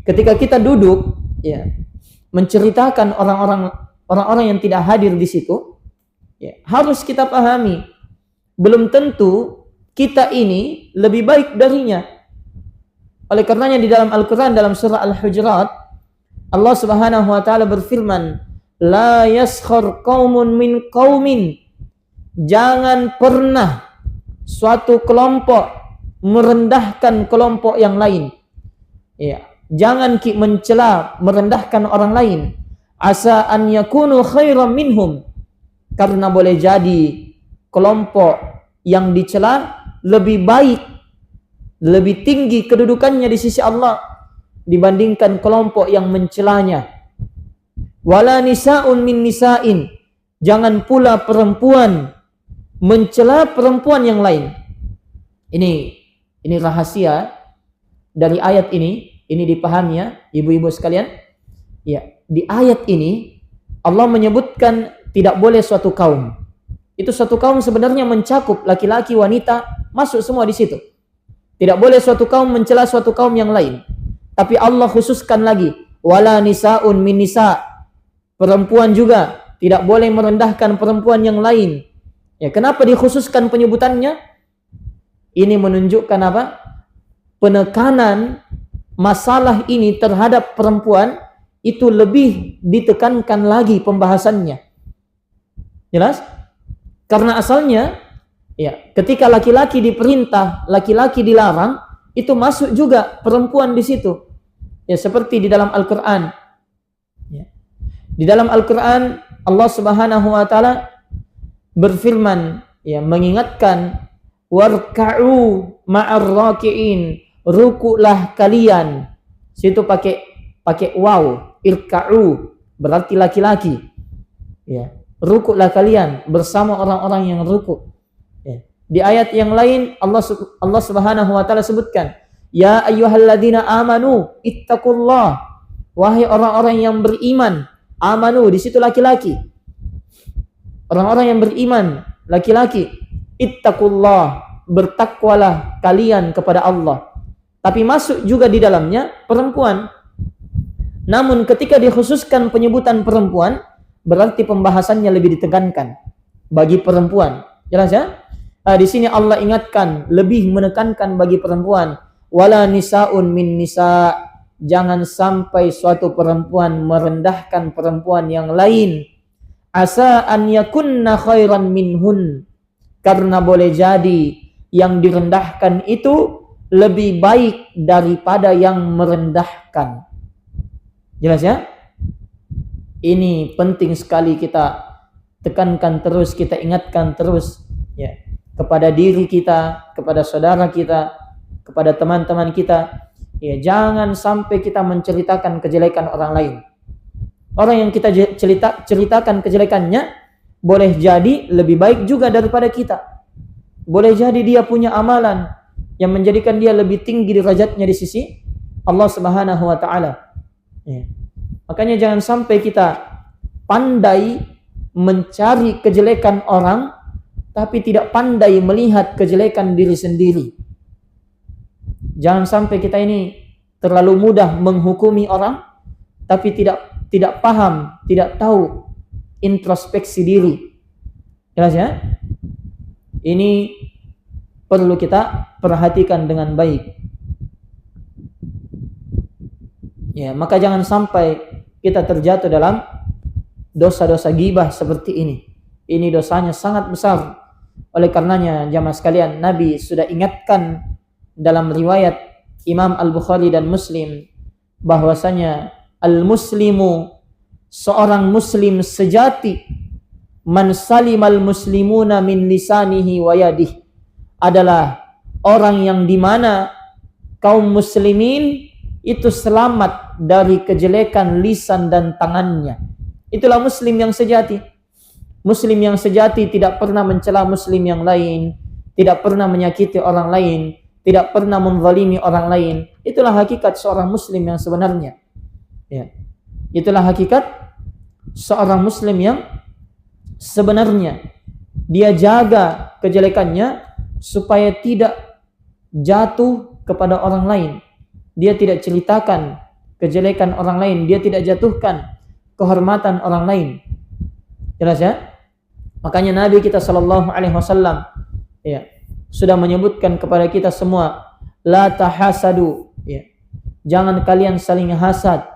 Speaker 1: ketika kita duduk ya, menceritakan orang-orang yang tidak hadir di situ, ya, harus kita pahami belum tentu kita ini lebih baik darinya. Oleh karenanya di dalam Al-Qur'an dalam surah Al-Hujurat, Allah Subhanahu wa taala berfirman, "La yaskhar qaumun min qaumin." Jangan pernah suatu kelompok merendahkan kelompok yang lain. Ya, jangan mencela, merendahkan orang lain. Asa an yakunu khairan minhum. Karena boleh jadi kelompok yang dicela lebih baik, lebih tinggi kedudukannya di sisi Allah dibandingkan kelompok yang mencelanya. Wala nisa'un min nisa'in. Jangan pula perempuan mencela perempuan yang lain. Ini rahasia dari ayat ini dipahami ya, ibu-ibu sekalian. Ya, di ayat ini Allah menyebutkan tidak boleh suatu kaum. Itu suatu kaum sebenarnya mencakup laki-laki, wanita, masuk semua di situ. Tidak boleh suatu kaum mencela suatu kaum yang lain. Tapi Allah khususkan lagi, wala nisa'un min nisa'. Perempuan juga tidak boleh merendahkan perempuan yang lain. Ya, kenapa dikhususkan penyebutannya? Ini menunjukkan apa? Penekanan masalah ini terhadap perempuan itu lebih ditekankan lagi pembahasannya. Jelas? Karena asalnya ya, ketika laki-laki diperintah, laki-laki dilarang, itu masuk juga perempuan di situ. Ya, seperti di dalam Al-Qur'an. Ya. Di dalam Al-Qur'an Allah Subhanahu wa taala berfirman, ya, mengingatkan, warka'u ma'ar raki'in, rukulah kalian. Situ pakai waw, irka'u berarti laki-laki. Ya, rukuklah kalian bersama orang-orang yang rukuk. Ya. Di ayat yang lain Allah Subhanahu wa taala sebutkan, ya ayyuhalladzina amanu ittaqullah, wahai orang-orang yang beriman. Amanu di situ laki-laki. Orang-orang yang beriman laki-laki. Ittaqullah, bertakwalah kalian kepada Allah. Tapi masuk juga di dalamnya perempuan. Namun ketika dikhususkan penyebutan perempuan, berarti pembahasannya lebih ditekankan bagi perempuan. Jelas ya? Di sini Allah ingatkan, lebih menekankan bagi perempuan. Wala nisa'un min nisa'. Jangan sampai suatu perempuan merendahkan perempuan yang lain. Asa an yakunna khairan minhun. Karena boleh jadi yang direndahkan itu lebih baik daripada yang merendahkan. Jelas ya? Ini penting sekali kita tekankan terus, kita ingatkan terus ya, kepada diri kita, kepada saudara kita, kepada teman-teman kita. Ya, jangan sampai kita menceritakan kejelekan orang lain. Orang yang kita ceritakan kejelekannya boleh jadi lebih baik juga daripada kita. Boleh jadi dia punya amalan yang menjadikan dia lebih tinggi derajatnya di sisi Allah Subhanahu wa taala. Ya. Makanya jangan sampai kita pandai mencari kejelekan orang tapi tidak pandai melihat kejelekan diri sendiri. Jangan sampai kita ini terlalu mudah menghukumi orang tapi tidak paham, tidak tahu introspeksi diri. Jelas ya? Ini perlu kita perhatikan dengan baik. Ya, maka jangan sampai kita terjatuh dalam dosa-dosa ghibah seperti ini. Ini dosanya sangat besar. Oleh karenanya jamaah sekalian, Nabi sudah ingatkan dalam riwayat Imam Al-Bukhari dan Muslim bahwasanya al-muslimu, seorang muslim sejati, man salimal muslimuna min lisanihi wa yadihi, adalah orang yang dimana kaum muslimin itu selamat dari kejelekan lisan dan tangannya. Itulah muslim yang sejati. Muslim yang sejati tidak pernah mencela muslim yang lain, tidak pernah menyakiti orang lain, tidak pernah menzalimi orang lain. Itulah hakikat seorang muslim yang sebenarnya. Ya. Itulah hakikat seorang muslim yang sebenarnya. Dia jaga kejelekannya supaya tidak jatuh kepada orang lain. Dia tidak ceritakan kejelekan orang lain, dia tidak jatuhkan kehormatan orang lain. Jelas ya? Makanya Nabi kita sallallahu alaihi wasallam ya, sudah menyebutkan kepada kita semua, la tahasadu, ya. Jangan kalian saling hasad.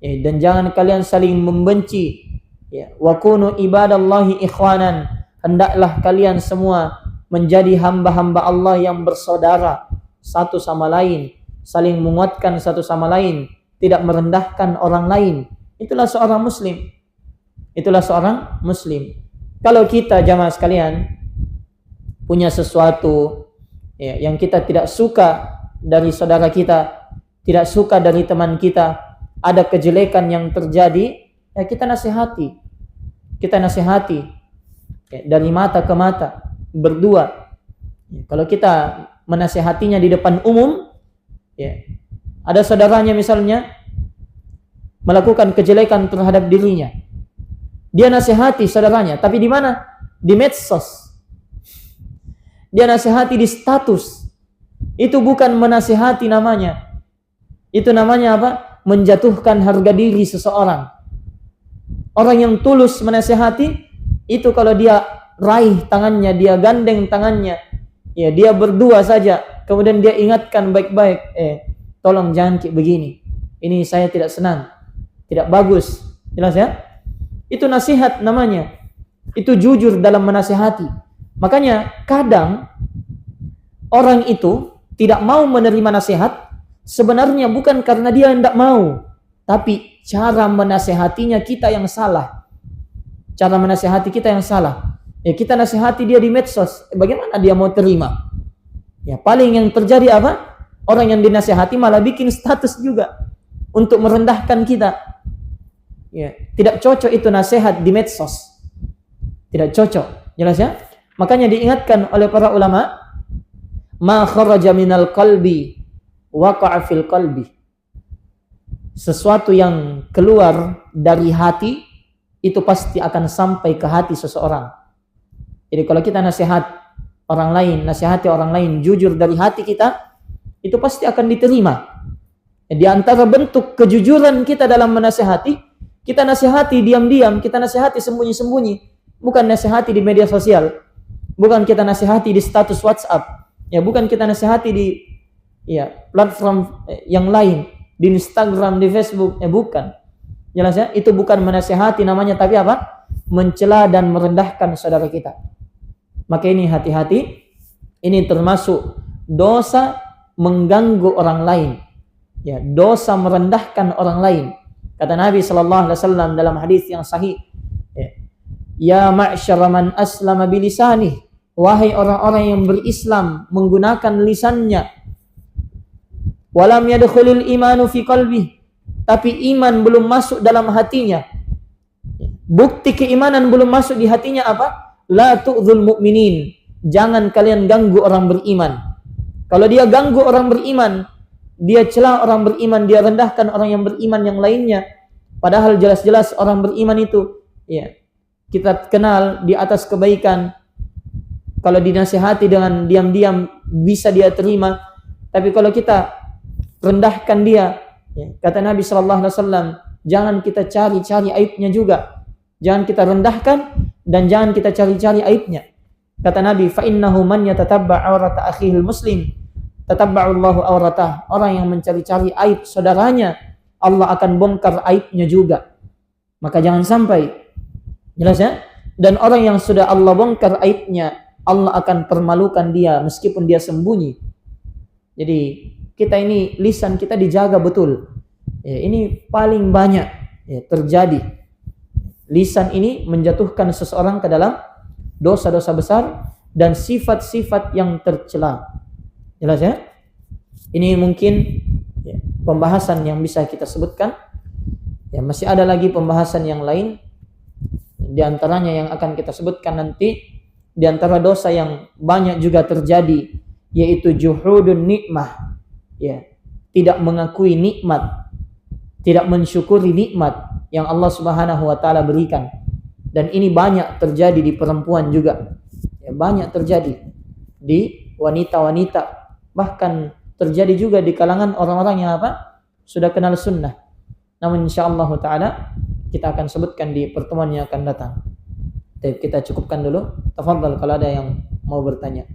Speaker 1: Ya, dan jangan kalian saling membenci. Ya, wa kunu ibadallahi ikhwanan. Hendaklah kalian semua menjadi hamba-hamba Allah yang bersaudara satu sama lain, saling menguatkan satu sama lain, tidak merendahkan orang lain. Itulah seorang muslim. Itulah seorang muslim. Kalau kita jamaah sekalian punya sesuatu ya, yang kita tidak suka dari saudara kita, tidak suka dari teman kita, ada kejelekan yang terjadi, ya kita nasihati. Kita nasihati ya, dari mata ke mata, berdua. Ya, kalau kita menasihatinya di depan umum, ya, ada saudaranya misalnya melakukan kejelekan terhadap dirinya, dia nasihati saudaranya, tapi di mana? Di medsos. Dia nasihati di status. Itu bukan menasihati namanya. Itu namanya apa? Menjatuhkan harga diri seseorang. Orang yang tulus menasihati, itu kalau dia raih tangannya, dia gandeng tangannya, ya dia berdua saja, kemudian dia ingatkan baik-baik, tolong jangan kayak begini. Ini saya tidak senang. Tidak bagus. Jelas ya? Itu nasihat namanya. Itu jujur dalam menasihati. Makanya kadang orang itu tidak mau menerima nasihat sebenarnya bukan karena dia tidak mau, tapi cara menasihatinya kita yang salah. Cara menasihati kita yang salah. Ya, kita nasihati dia di medsos, bagaimana dia mau terima? Ya, paling yang terjadi apa? Orang yang dinasihati malah bikin status juga untuk merendahkan kita. Ya, tidak cocok itu nasihat di medsos. Tidak cocok. Jelas ya? Makanya diingatkan oleh para ulama, ma kharaja minal qalbi waqa'a fil qalbi. Sesuatu yang keluar dari hati itu pasti akan sampai ke hati seseorang. Jadi kalau kita nasihat orang lain, nasihati orang lain jujur dari hati kita, itu pasti akan diterima. Di antara bentuk kejujuran kita dalam menasihati, kita nasihati diam-diam, kita nasihati sembunyi-sembunyi, bukan nasihati di media sosial, bukan kita nasihati di status WhatsApp, ya bukan kita nasihati di platform yang lain, di Instagram, di Facebook, bukan. Jelas ya, itu bukan menasihati namanya, tapi apa? Mencela dan merendahkan saudara kita. Maka ini hati-hati, ini termasuk dosa mengganggu orang lain, ya dosa merendahkan orang lain. Kata Nabi sallallahu alaihi wasallam dalam hadis yang sahih, ya ma'syara man aslama bilisani, wahai orang-orang yang berislam menggunakan lisannya, walam yadkhulul imanu fi qalbi, tapi iman belum masuk dalam hatinya. Bukti keimanan belum masuk di hatinya apa? La tu'dzul mu'minin, jangan kalian ganggu orang beriman. Kalau dia ganggu orang beriman, dia celah orang beriman, dia rendahkan orang yang beriman yang lainnya. Padahal jelas-jelas orang beriman itu ya kita kenal di atas kebaikan. Kalau dinasihati dengan diam-diam bisa dia terima. Tapi kalau kita rendahkan dia, ya, kata Nabi SAW, jangan kita cari-cari aibnya juga. Jangan kita rendahkan dan jangan kita cari-cari aibnya. Kata Nabi, fa innahu man yatatabba' awrata akhihil muslim, tatabba'allahu awratah. Orang yang mencari-cari aib saudaranya, Allah akan bongkar aibnya juga. Maka jangan sampai, jelas ya? Dan orang yang sudah Allah bongkar aibnya, Allah akan permalukan dia meskipun dia sembunyi. Jadi kita ini lisan kita dijaga betul. Ya, ini paling banyak ya, terjadi. Lisan ini menjatuhkan seseorang ke dalam dosa-dosa besar dan sifat-sifat yang tercela. Jelas ya? Ini mungkin ya, pembahasan yang bisa kita sebutkan. Ya, masih ada lagi pembahasan yang lain. Di antaranya yang akan kita sebutkan nanti, di antara dosa yang banyak juga terjadi yaitu juhudun nikmah. Ya, tidak mengakui nikmat, tidak mensyukuri nikmat yang Allah Subhanahu wa taala berikan. Dan ini banyak terjadi di perempuan juga. Ya, banyak terjadi di wanita-wanita, bahkan terjadi juga di kalangan orang-orang yang apa? Sudah kenal sunnah. Namun insyaallah taala kita akan sebutkan di pertemuan yang akan datang. Jadi kita cukupkan dulu. Tafadhal kalau ada yang mau bertanya.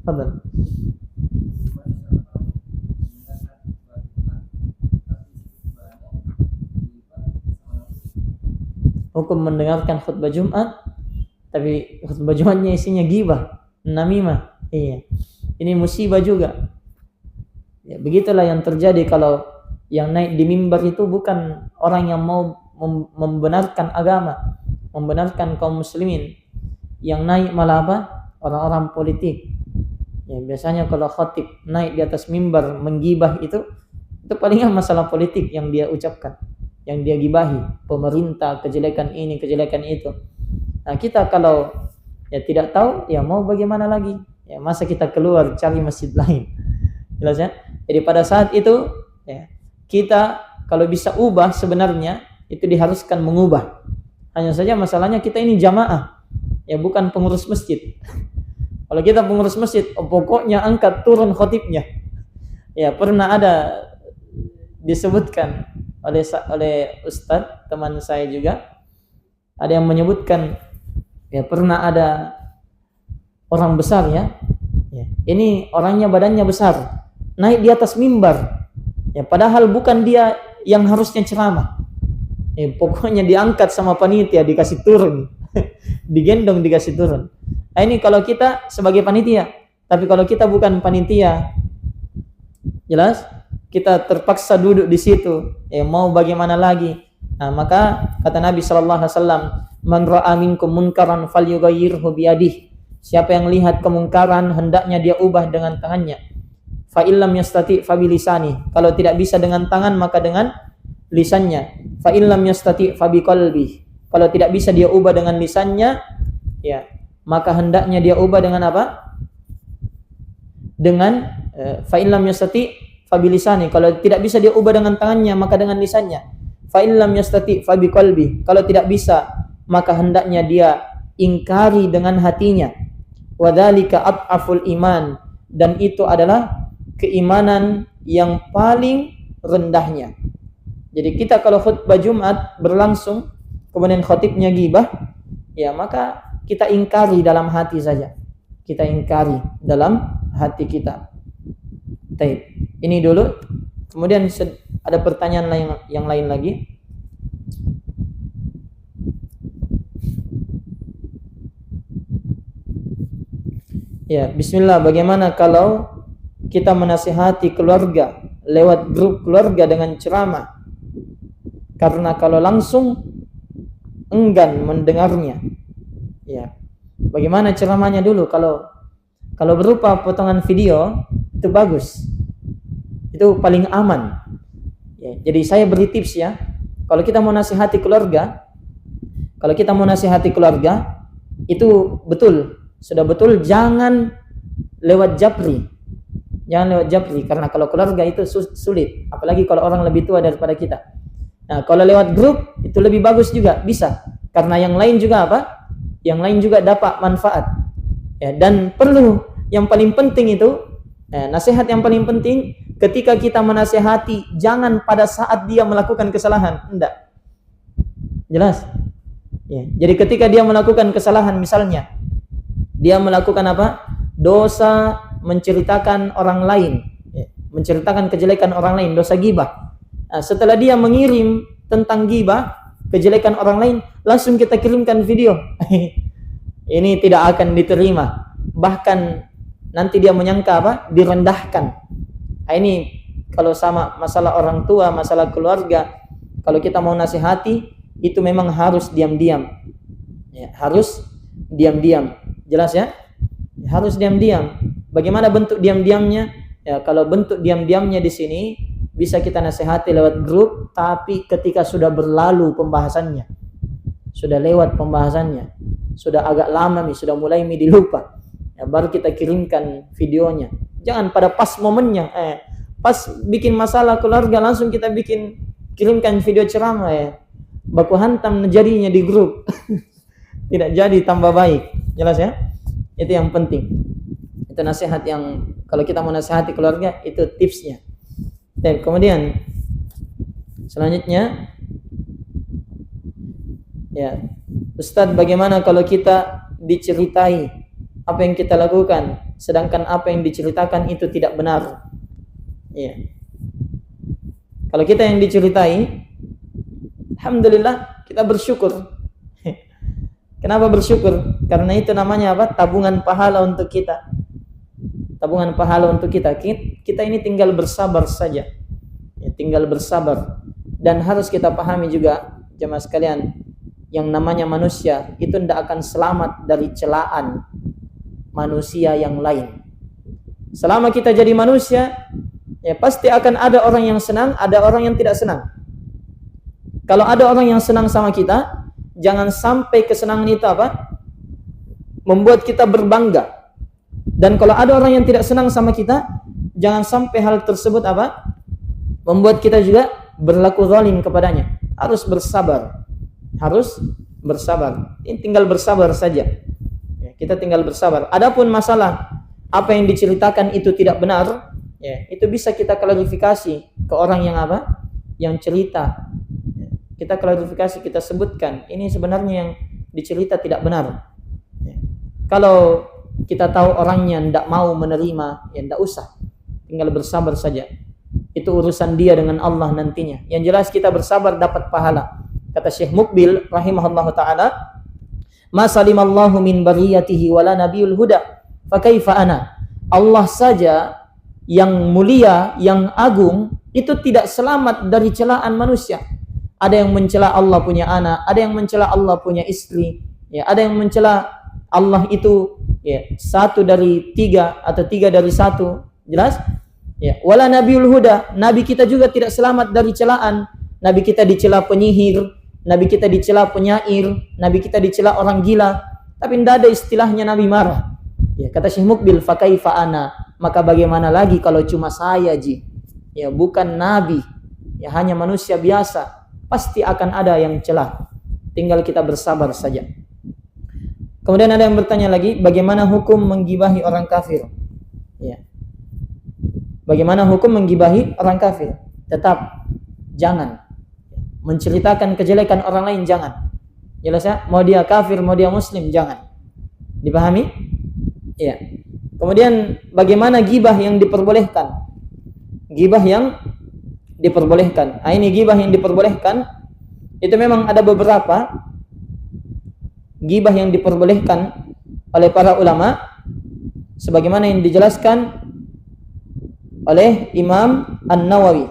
Speaker 1: Tafadhal. Hukum mendengarkan khutbah Jumat tapi khutbah Jumatnya isinya ghibah, namimah. Iya. Ini musibah juga. Ya, begitulah yang terjadi kalau yang naik di mimbar itu bukan orang yang mau membenarkan agama, membenarkan kaum muslimin. Yang naik malah apa? Orang-orang politik. Ya, biasanya kalau khatib naik di atas mimbar menggibah itu palingan masalah politik yang dia ucapkan, yang dia gibahi, pemerintah, kejelekan ini, kejelekan itu. Nah, kita kalau ya tidak tahu, ya mau bagaimana lagi? Ya masa kita keluar cari masjid lain. Jelas ya? Jadi pada saat itu ya, kita kalau bisa ubah sebenarnya itu diharuskan mengubah. Hanya saja masalahnya kita ini jamaah, ya bukan pengurus masjid. Kalau kita pengurus masjid, pokoknya angkat turun khotibnya. Ya pernah ada disebutkan oleh ustadz teman saya juga, ada yang menyebutkan ya pernah ada orang besar ya, ini orangnya badannya besar, naik di atas mimbar, ya padahal bukan dia yang harusnya ceramah. Pokoknya diangkat sama panitia, dikasih turun, digendong dikasih turun. Nah ini kalau kita sebagai panitia, tapi kalau kita bukan panitia, jelas kita terpaksa duduk di situ. Mau bagaimana lagi? Nah, maka kata Nabi sallallahu alaihi wasallam, "Man ra'a minkum munkaran falyughayyirhu biyadihi." Siapa yang lihat kemungkaran hendaknya dia ubah dengan tangannya. Fa illam yastati fa bilisani. Kalau tidak bisa dengan tangan maka dengan lisannya. Fa illam yastati fa biqalbi. Kalau tidak bisa dia ubah dengan lisannya, ya, maka hendaknya dia ubah dengan apa? Dengan fa illam yastati fa bilisani. Kalau tidak bisa dia ubah dengan tangannya maka dengan lisannya. Fa illam yastati fa biqalbi. Kalau tidak bisa maka hendaknya dia ingkari dengan hatinya. Wa dzalika adhaful iman, dan itu adalah keimanan yang paling rendahnya. Jadi kita kalau khutbah Jumat berlangsung kemudian khatibnya ghibah, ya maka kita ingkari dalam hati saja. Kita ingkari dalam hati kita. Baik, ini dulu. Kemudian ada pertanyaan yang lain lagi. Ya, bismillah, bagaimana kalau kita menasihati keluarga lewat grup keluarga dengan ceramah. Karena kalau langsung enggan mendengarnya. Ya. Bagaimana ceramahnya dulu? Kalau berupa potongan video itu bagus. Itu paling aman. Ya, jadi saya beri tips ya. Kalau kita mau nasihati keluarga, itu betul, sudah betul jangan lewat japri. Jangan lewat japri karena kalau keluarga itu sulit, apalagi kalau orang lebih tua daripada kita. Nah, kalau lewat grup itu lebih bagus juga, bisa. Karena yang lain juga apa? Yang lain juga dapat manfaat. Ya, dan perlu yang paling penting itu nasihat yang paling penting ketika kita menasihati, jangan pada saat dia melakukan kesalahan, enggak. Jelas? Ya, jadi ketika dia melakukan kesalahan, misalnya dia melakukan apa? Dosa menceritakan orang lain, ya, menceritakan kejelekan orang lain, dosa ghibah. Nah, setelah dia mengirim tentang ghibah, kejelekan orang lain, langsung kita kirimkan video. Ini tidak akan diterima. Bahkan nanti dia menyangka apa? Direndahkan. Nah, ini kalau sama masalah orang tua, masalah keluarga, kalau kita mau nasihati, itu memang harus diam-diam. Ya, harus diam-diam. Jelas ya? Harus diam-diam. Bagaimana bentuk diam-diamnya? Ya, kalau bentuk diam-diamnya di sini bisa kita nasihati lewat grup, tapi ketika sudah berlalu pembahasannya, sudah lewat pembahasannya, sudah agak lama nih, sudah mulai dilupa, ya, baru kita kirimkan videonya. Jangan pada pas momennya, pas bikin masalah keluarga langsung kita kirimkan video ceramah, ya. Baku hantam jadinya di grup. Tidak jadi tambah baik. Jelas ya? Itu yang penting. Itu nasihat yang kalau kita mau nasihati keluarga, itu tipsnya. Dan kemudian selanjutnya, ya, Ustadz, bagaimana kalau kita diceritai apa yang kita lakukan, sedangkan apa yang diceritakan itu tidak benar? Ya. Kalau kita yang diceritai, alhamdulillah kita bersyukur. Kenapa bersyukur? Karena itu namanya apa? Tabungan pahala untuk kita. Tabungan pahala untuk kita. Kita ini tinggal bersabar saja. Ya, tinggal bersabar. Dan harus kita pahami juga, jemaah sekalian, yang namanya manusia itu tidak akan selamat dari celaan manusia yang lain. Selama kita jadi manusia, ya pasti akan ada orang yang senang, ada orang yang tidak senang. Kalau ada orang yang senang sama kita, jangan sampai kesenangan itu apa? Membuat kita berbangga. Dan kalau ada orang yang tidak senang sama kita, jangan sampai hal tersebut apa? Membuat kita juga berlaku zalim kepadanya. Harus bersabar. Harus bersabar. Ini tinggal bersabar saja. Ya, kita tinggal bersabar. Adapun masalah apa yang diceritakan itu tidak benar, ya, itu bisa kita klarifikasi ke orang yang apa? Yang cerita. Ya, kita klarifikasi, kita sebutkan ini sebenarnya yang dicerita tidak benar. Ya. Kalau kita tahu orangnya tidak mau menerima, ya tidak usah. Tinggal bersabar saja. Itu urusan dia dengan Allah nantinya. Yang jelas kita bersabar dapat pahala. Kata Syekh Mukbil rahimahullahu taala, "Ma salimallahu min bariyatihi wala nabiyul huda, fa kaifa ana?" Allah saja yang mulia, yang agung, itu tidak selamat dari celaan manusia. Ada yang mencela Allah punya anak, ada yang mencela Allah punya istri, ya, ada yang mencela Allah itu, ya, 1 dari 3 atau 3 dari 1. Jelas? Ya, wala nabiyul huda, nabi kita juga tidak selamat dari celaan. Nabi kita dicela penyihir, nabi kita dicela penyair, nabi kita dicela orang gila, tapi tidak ada istilahnya nabi marah. Ya, kata Syekh Mukbil, fa kaifa ana, maka bagaimana lagi kalau cuma saya ya, bukan nabi, ya, hanya manusia biasa, pasti akan ada yang celah. Tinggal kita bersabar saja. Kemudian ada yang bertanya lagi, bagaimana hukum menggibahi orang kafir? Ya. Bagaimana hukum menggibahi orang kafir? Tetap jangan menceritakan kejelekan orang lain, jangan. Jelas ya? Mau dia kafir, mau dia muslim, jangan. Dipahami? Ya. Kemudian bagaimana gibah yang diperbolehkan? Gibah yang diperbolehkan. Nah, ini gibah yang diperbolehkan itu memang ada beberapa gibah yang diperbolehkan oleh para ulama, sebagaimana yang dijelaskan oleh Imam An-Nawawi.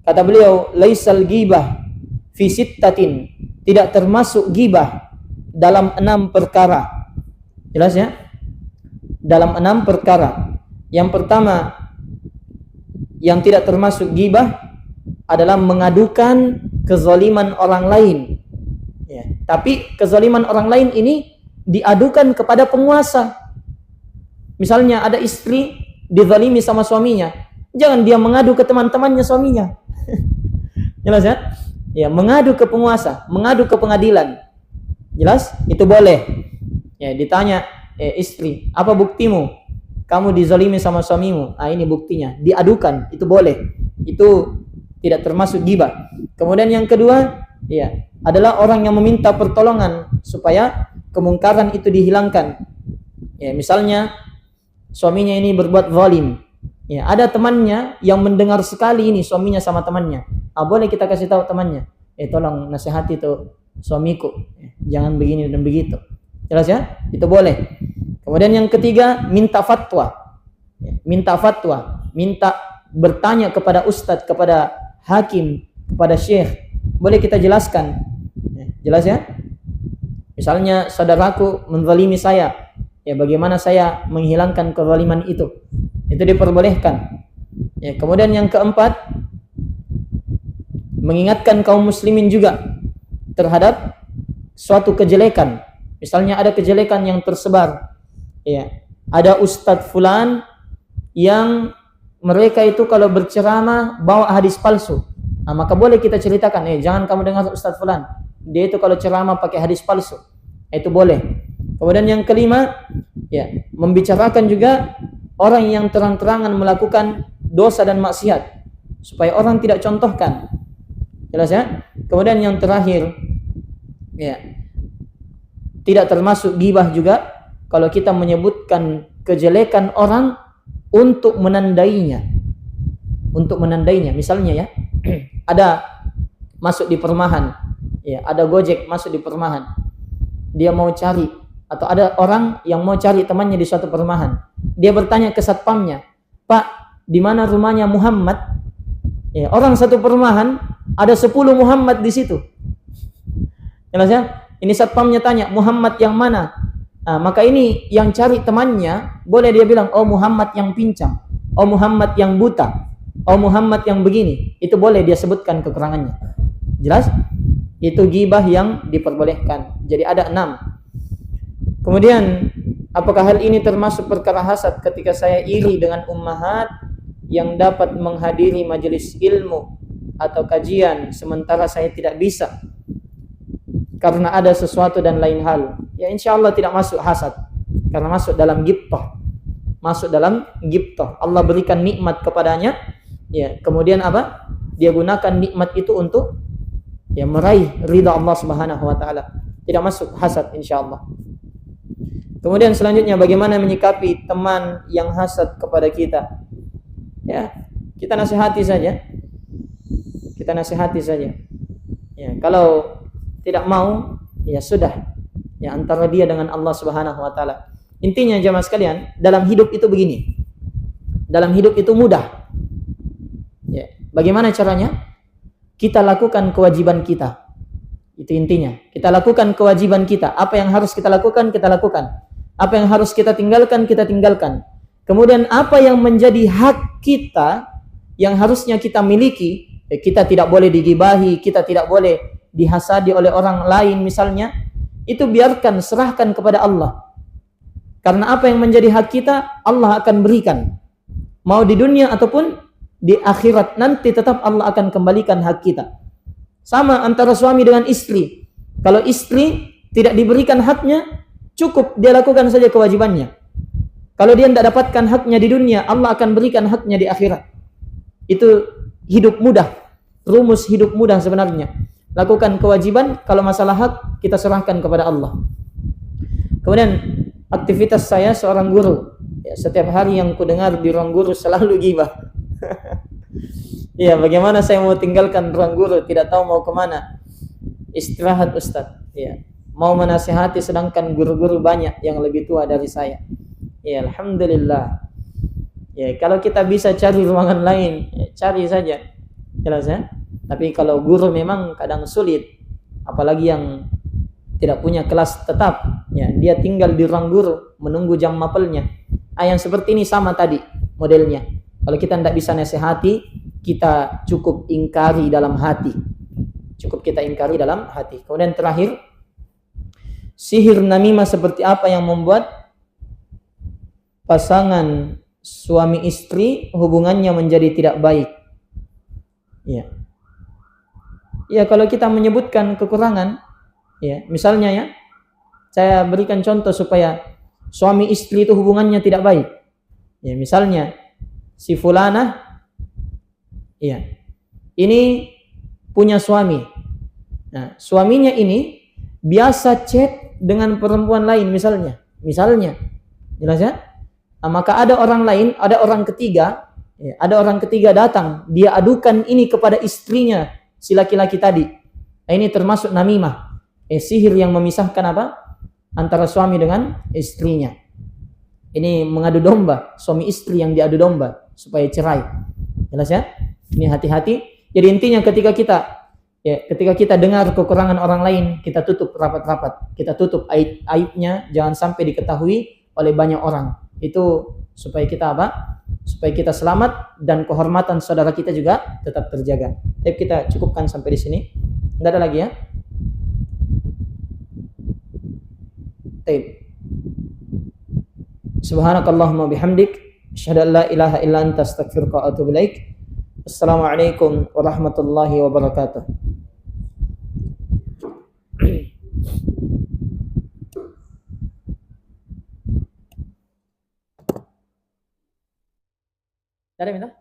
Speaker 1: Kata beliau, laisal ghibah fi sittatin, tidak termasuk ghibah dalam 6 perkara. Jelas ya? Dalam 6 perkara. Yang pertama yang tidak termasuk ghibah adalah mengadukan kezaliman orang lain. Ya, tapi kezaliman orang lain ini diadukan kepada penguasa. Misalnya ada istri dizalimi sama suaminya, jangan dia mengadu ke teman-temannya suaminya. Jelas ya? Ya, mengadu ke penguasa, mengadu ke pengadilan. Jelas? Itu boleh. Ya, ditanya istri, apa buktimu? Kamu dizalimi sama suamimu. Ah, ini buktinya. Diadukan, itu boleh. Itu tidak termasuk ghibah. Kemudian yang kedua, ya, adalah orang yang meminta pertolongan supaya kemungkaran itu dihilangkan. Ya, misalnya suaminya ini berbuat zalim. Ya, ada temannya yang mendengar sekali ini suaminya sama temannya. Ah, boleh kita kasih tahu temannya. Tolong nasihati tuh suamiku. Jangan begini dan begitu. Jelas ya? Itu boleh. Kemudian yang ketiga, minta fatwa. Minta fatwa, minta bertanya kepada ustadz, kepada hakim, kepada syekh. Boleh kita jelaskan. Jelas ya? Misalnya saudaraku menzalimi saya, ya bagaimana saya menghilangkan kezaliman itu? Itu diperbolehkan. Ya, kemudian yang keempat, mengingatkan kaum muslimin juga terhadap suatu kejelekan. Misalnya ada kejelekan yang tersebar. Ya, ada ustadz fulan yang mereka itu kalau berceramah bawa hadis palsu. Nah, maka boleh kita ceritakan, jangan kamu dengar ustadz fulan. Dia itu kalau ceramah pakai hadis palsu. Itu boleh. Kemudian yang kelima, ya, membicarakan juga orang yang terang-terangan melakukan dosa dan maksiat supaya orang tidak contohkan. Jelas ya? Kemudian yang terakhir, ya, tidak termasuk ghibah juga kalau kita menyebutkan kejelekan orang untuk menandainya. Untuk menandainya. Misalnya ya, ada masuk di perumahan, ya, ada Gojek masuk di perumahan. Dia mau cari, atau ada orang yang mau cari temannya di suatu perumahan. Dia bertanya ke satpamnya, "Pak, di mana rumahnya Muhammad?" Ya, orang satu perumahan ada 10 Muhammad di situ. Jelas ya? Ini satpamnya tanya, "Muhammad yang mana?" Nah, maka ini yang cari temannya, boleh dia bilang, "Oh, Muhammad yang pincang, oh Muhammad yang buta, oh Muhammad yang begini." Itu boleh dia sebutkan kekurangannya. Jelas? Itu ghibah yang diperbolehkan. Jadi ada 6. Kemudian, apakah hal ini termasuk perkara hasad ketika saya iri dengan ummahat yang dapat menghadiri majelis ilmu atau kajian sementara saya tidak bisa karena ada sesuatu dan lain hal? Ya, insya Allah tidak masuk hasad, karena masuk dalam ghibtah. Masuk dalam ghibtah. Allah berikan nikmat kepadanya, ya, kemudian apa? Dia gunakan nikmat itu untuk, ya, meraih ridha Allah Subhanahu wa taala. Tidak masuk hasad insya Allah. Kemudian selanjutnya, bagaimana menyikapi teman yang hasad kepada kita? Ya, kita nasihati saja. Kita nasihati saja. Ya, kalau tidak mau, ya sudah. Ya, antara dia dengan Allah Subhanahu wa taala. Intinya jemaah sekalian, dalam hidup itu begini. Dalam hidup itu mudah. Ya, bagaimana caranya? Kita lakukan kewajiban kita. Itu intinya. Kita lakukan kewajiban kita. Apa yang harus kita lakukan, kita lakukan. Apa yang harus kita tinggalkan, kita tinggalkan. Kemudian apa yang menjadi hak kita, yang harusnya kita miliki, ya, kita tidak boleh digibahi, kita tidak boleh dihasadi oleh orang lain misalnya, itu biarkan, serahkan kepada Allah. Karena apa yang menjadi hak kita, Allah akan berikan. Mau di dunia ataupun di akhirat, nanti tetap Allah akan kembalikan hak kita. Sama antara suami dengan istri. Kalau istri tidak diberikan haknya, cukup dia lakukan saja kewajibannya. Kalau dia tidak dapatkan haknya di dunia, Allah akan berikan haknya di akhirat. Itu hidup mudah. Rumus hidup mudah sebenarnya. Lakukan kewajiban, kalau masalah hak kita serahkan kepada Allah. Kemudian aktivitas saya seorang guru. Ya, setiap hari yang kudengar di ruang guru selalu ghibah. Ya, bagaimana saya mau tinggalkan ruang guru, tidak tahu mau kemana. Istirahat Ustaz. Ya, mau menasihati sedangkan guru-guru banyak yang lebih tua dari saya. Ya, alhamdulillah. Ya, kalau kita bisa cari ruangan lain, ya, cari saja. Jelas ya? Tapi kalau guru memang kadang sulit, apalagi yang tidak punya kelas tetap, ya, dia tinggal di ruang guru menunggu jam mapelnya. Yang seperti ini sama tadi modelnya. Kalau kita tidak bisa nasihati, kita cukup ingkari dalam hati. Cukup kita ingkari dalam hati. Kemudian terakhir, sihir namimah seperti apa yang membuat pasangan suami istri hubungannya menjadi tidak baik? Ya. Ya, kalau kita menyebutkan kekurangan, ya, misalnya ya, saya berikan contoh supaya suami istri itu hubungannya tidak baik. Ya, misalnya si fulana, ya, ini punya suami. Nah, suaminya ini biasa chat dengan perempuan lain misalnya. Jelas ya? Nah, maka ada orang lain, ada orang ketiga, ya, ada orang ketiga datang, dia adukan ini kepada istrinya, si laki-laki tadi. Nah, ini termasuk namimah. Sihir yang memisahkan apa? Antara suami dengan istrinya. Ini mengadu domba, suami istri yang diadu domba supaya cerai. Jelas ya? Ini hati-hati. Jadi intinya ketika kita dengar kekurangan orang lain, kita tutup rapat-rapat. Kita tutup aibnya, jangan sampai diketahui oleh banyak orang. Itu supaya kita apa? Supaya kita selamat dan kehormatan saudara kita juga tetap terjaga. Tapi kita cukupkan sampai di sini. Tidak ada lagi ya? Baik. Subhanakallahumma bihamdik, asyhadu an la ilaha illa anta, astaghfiruka wa atubu ilaik. Assalamualaikum warahmatullahi wabarakatuh. Ada minta?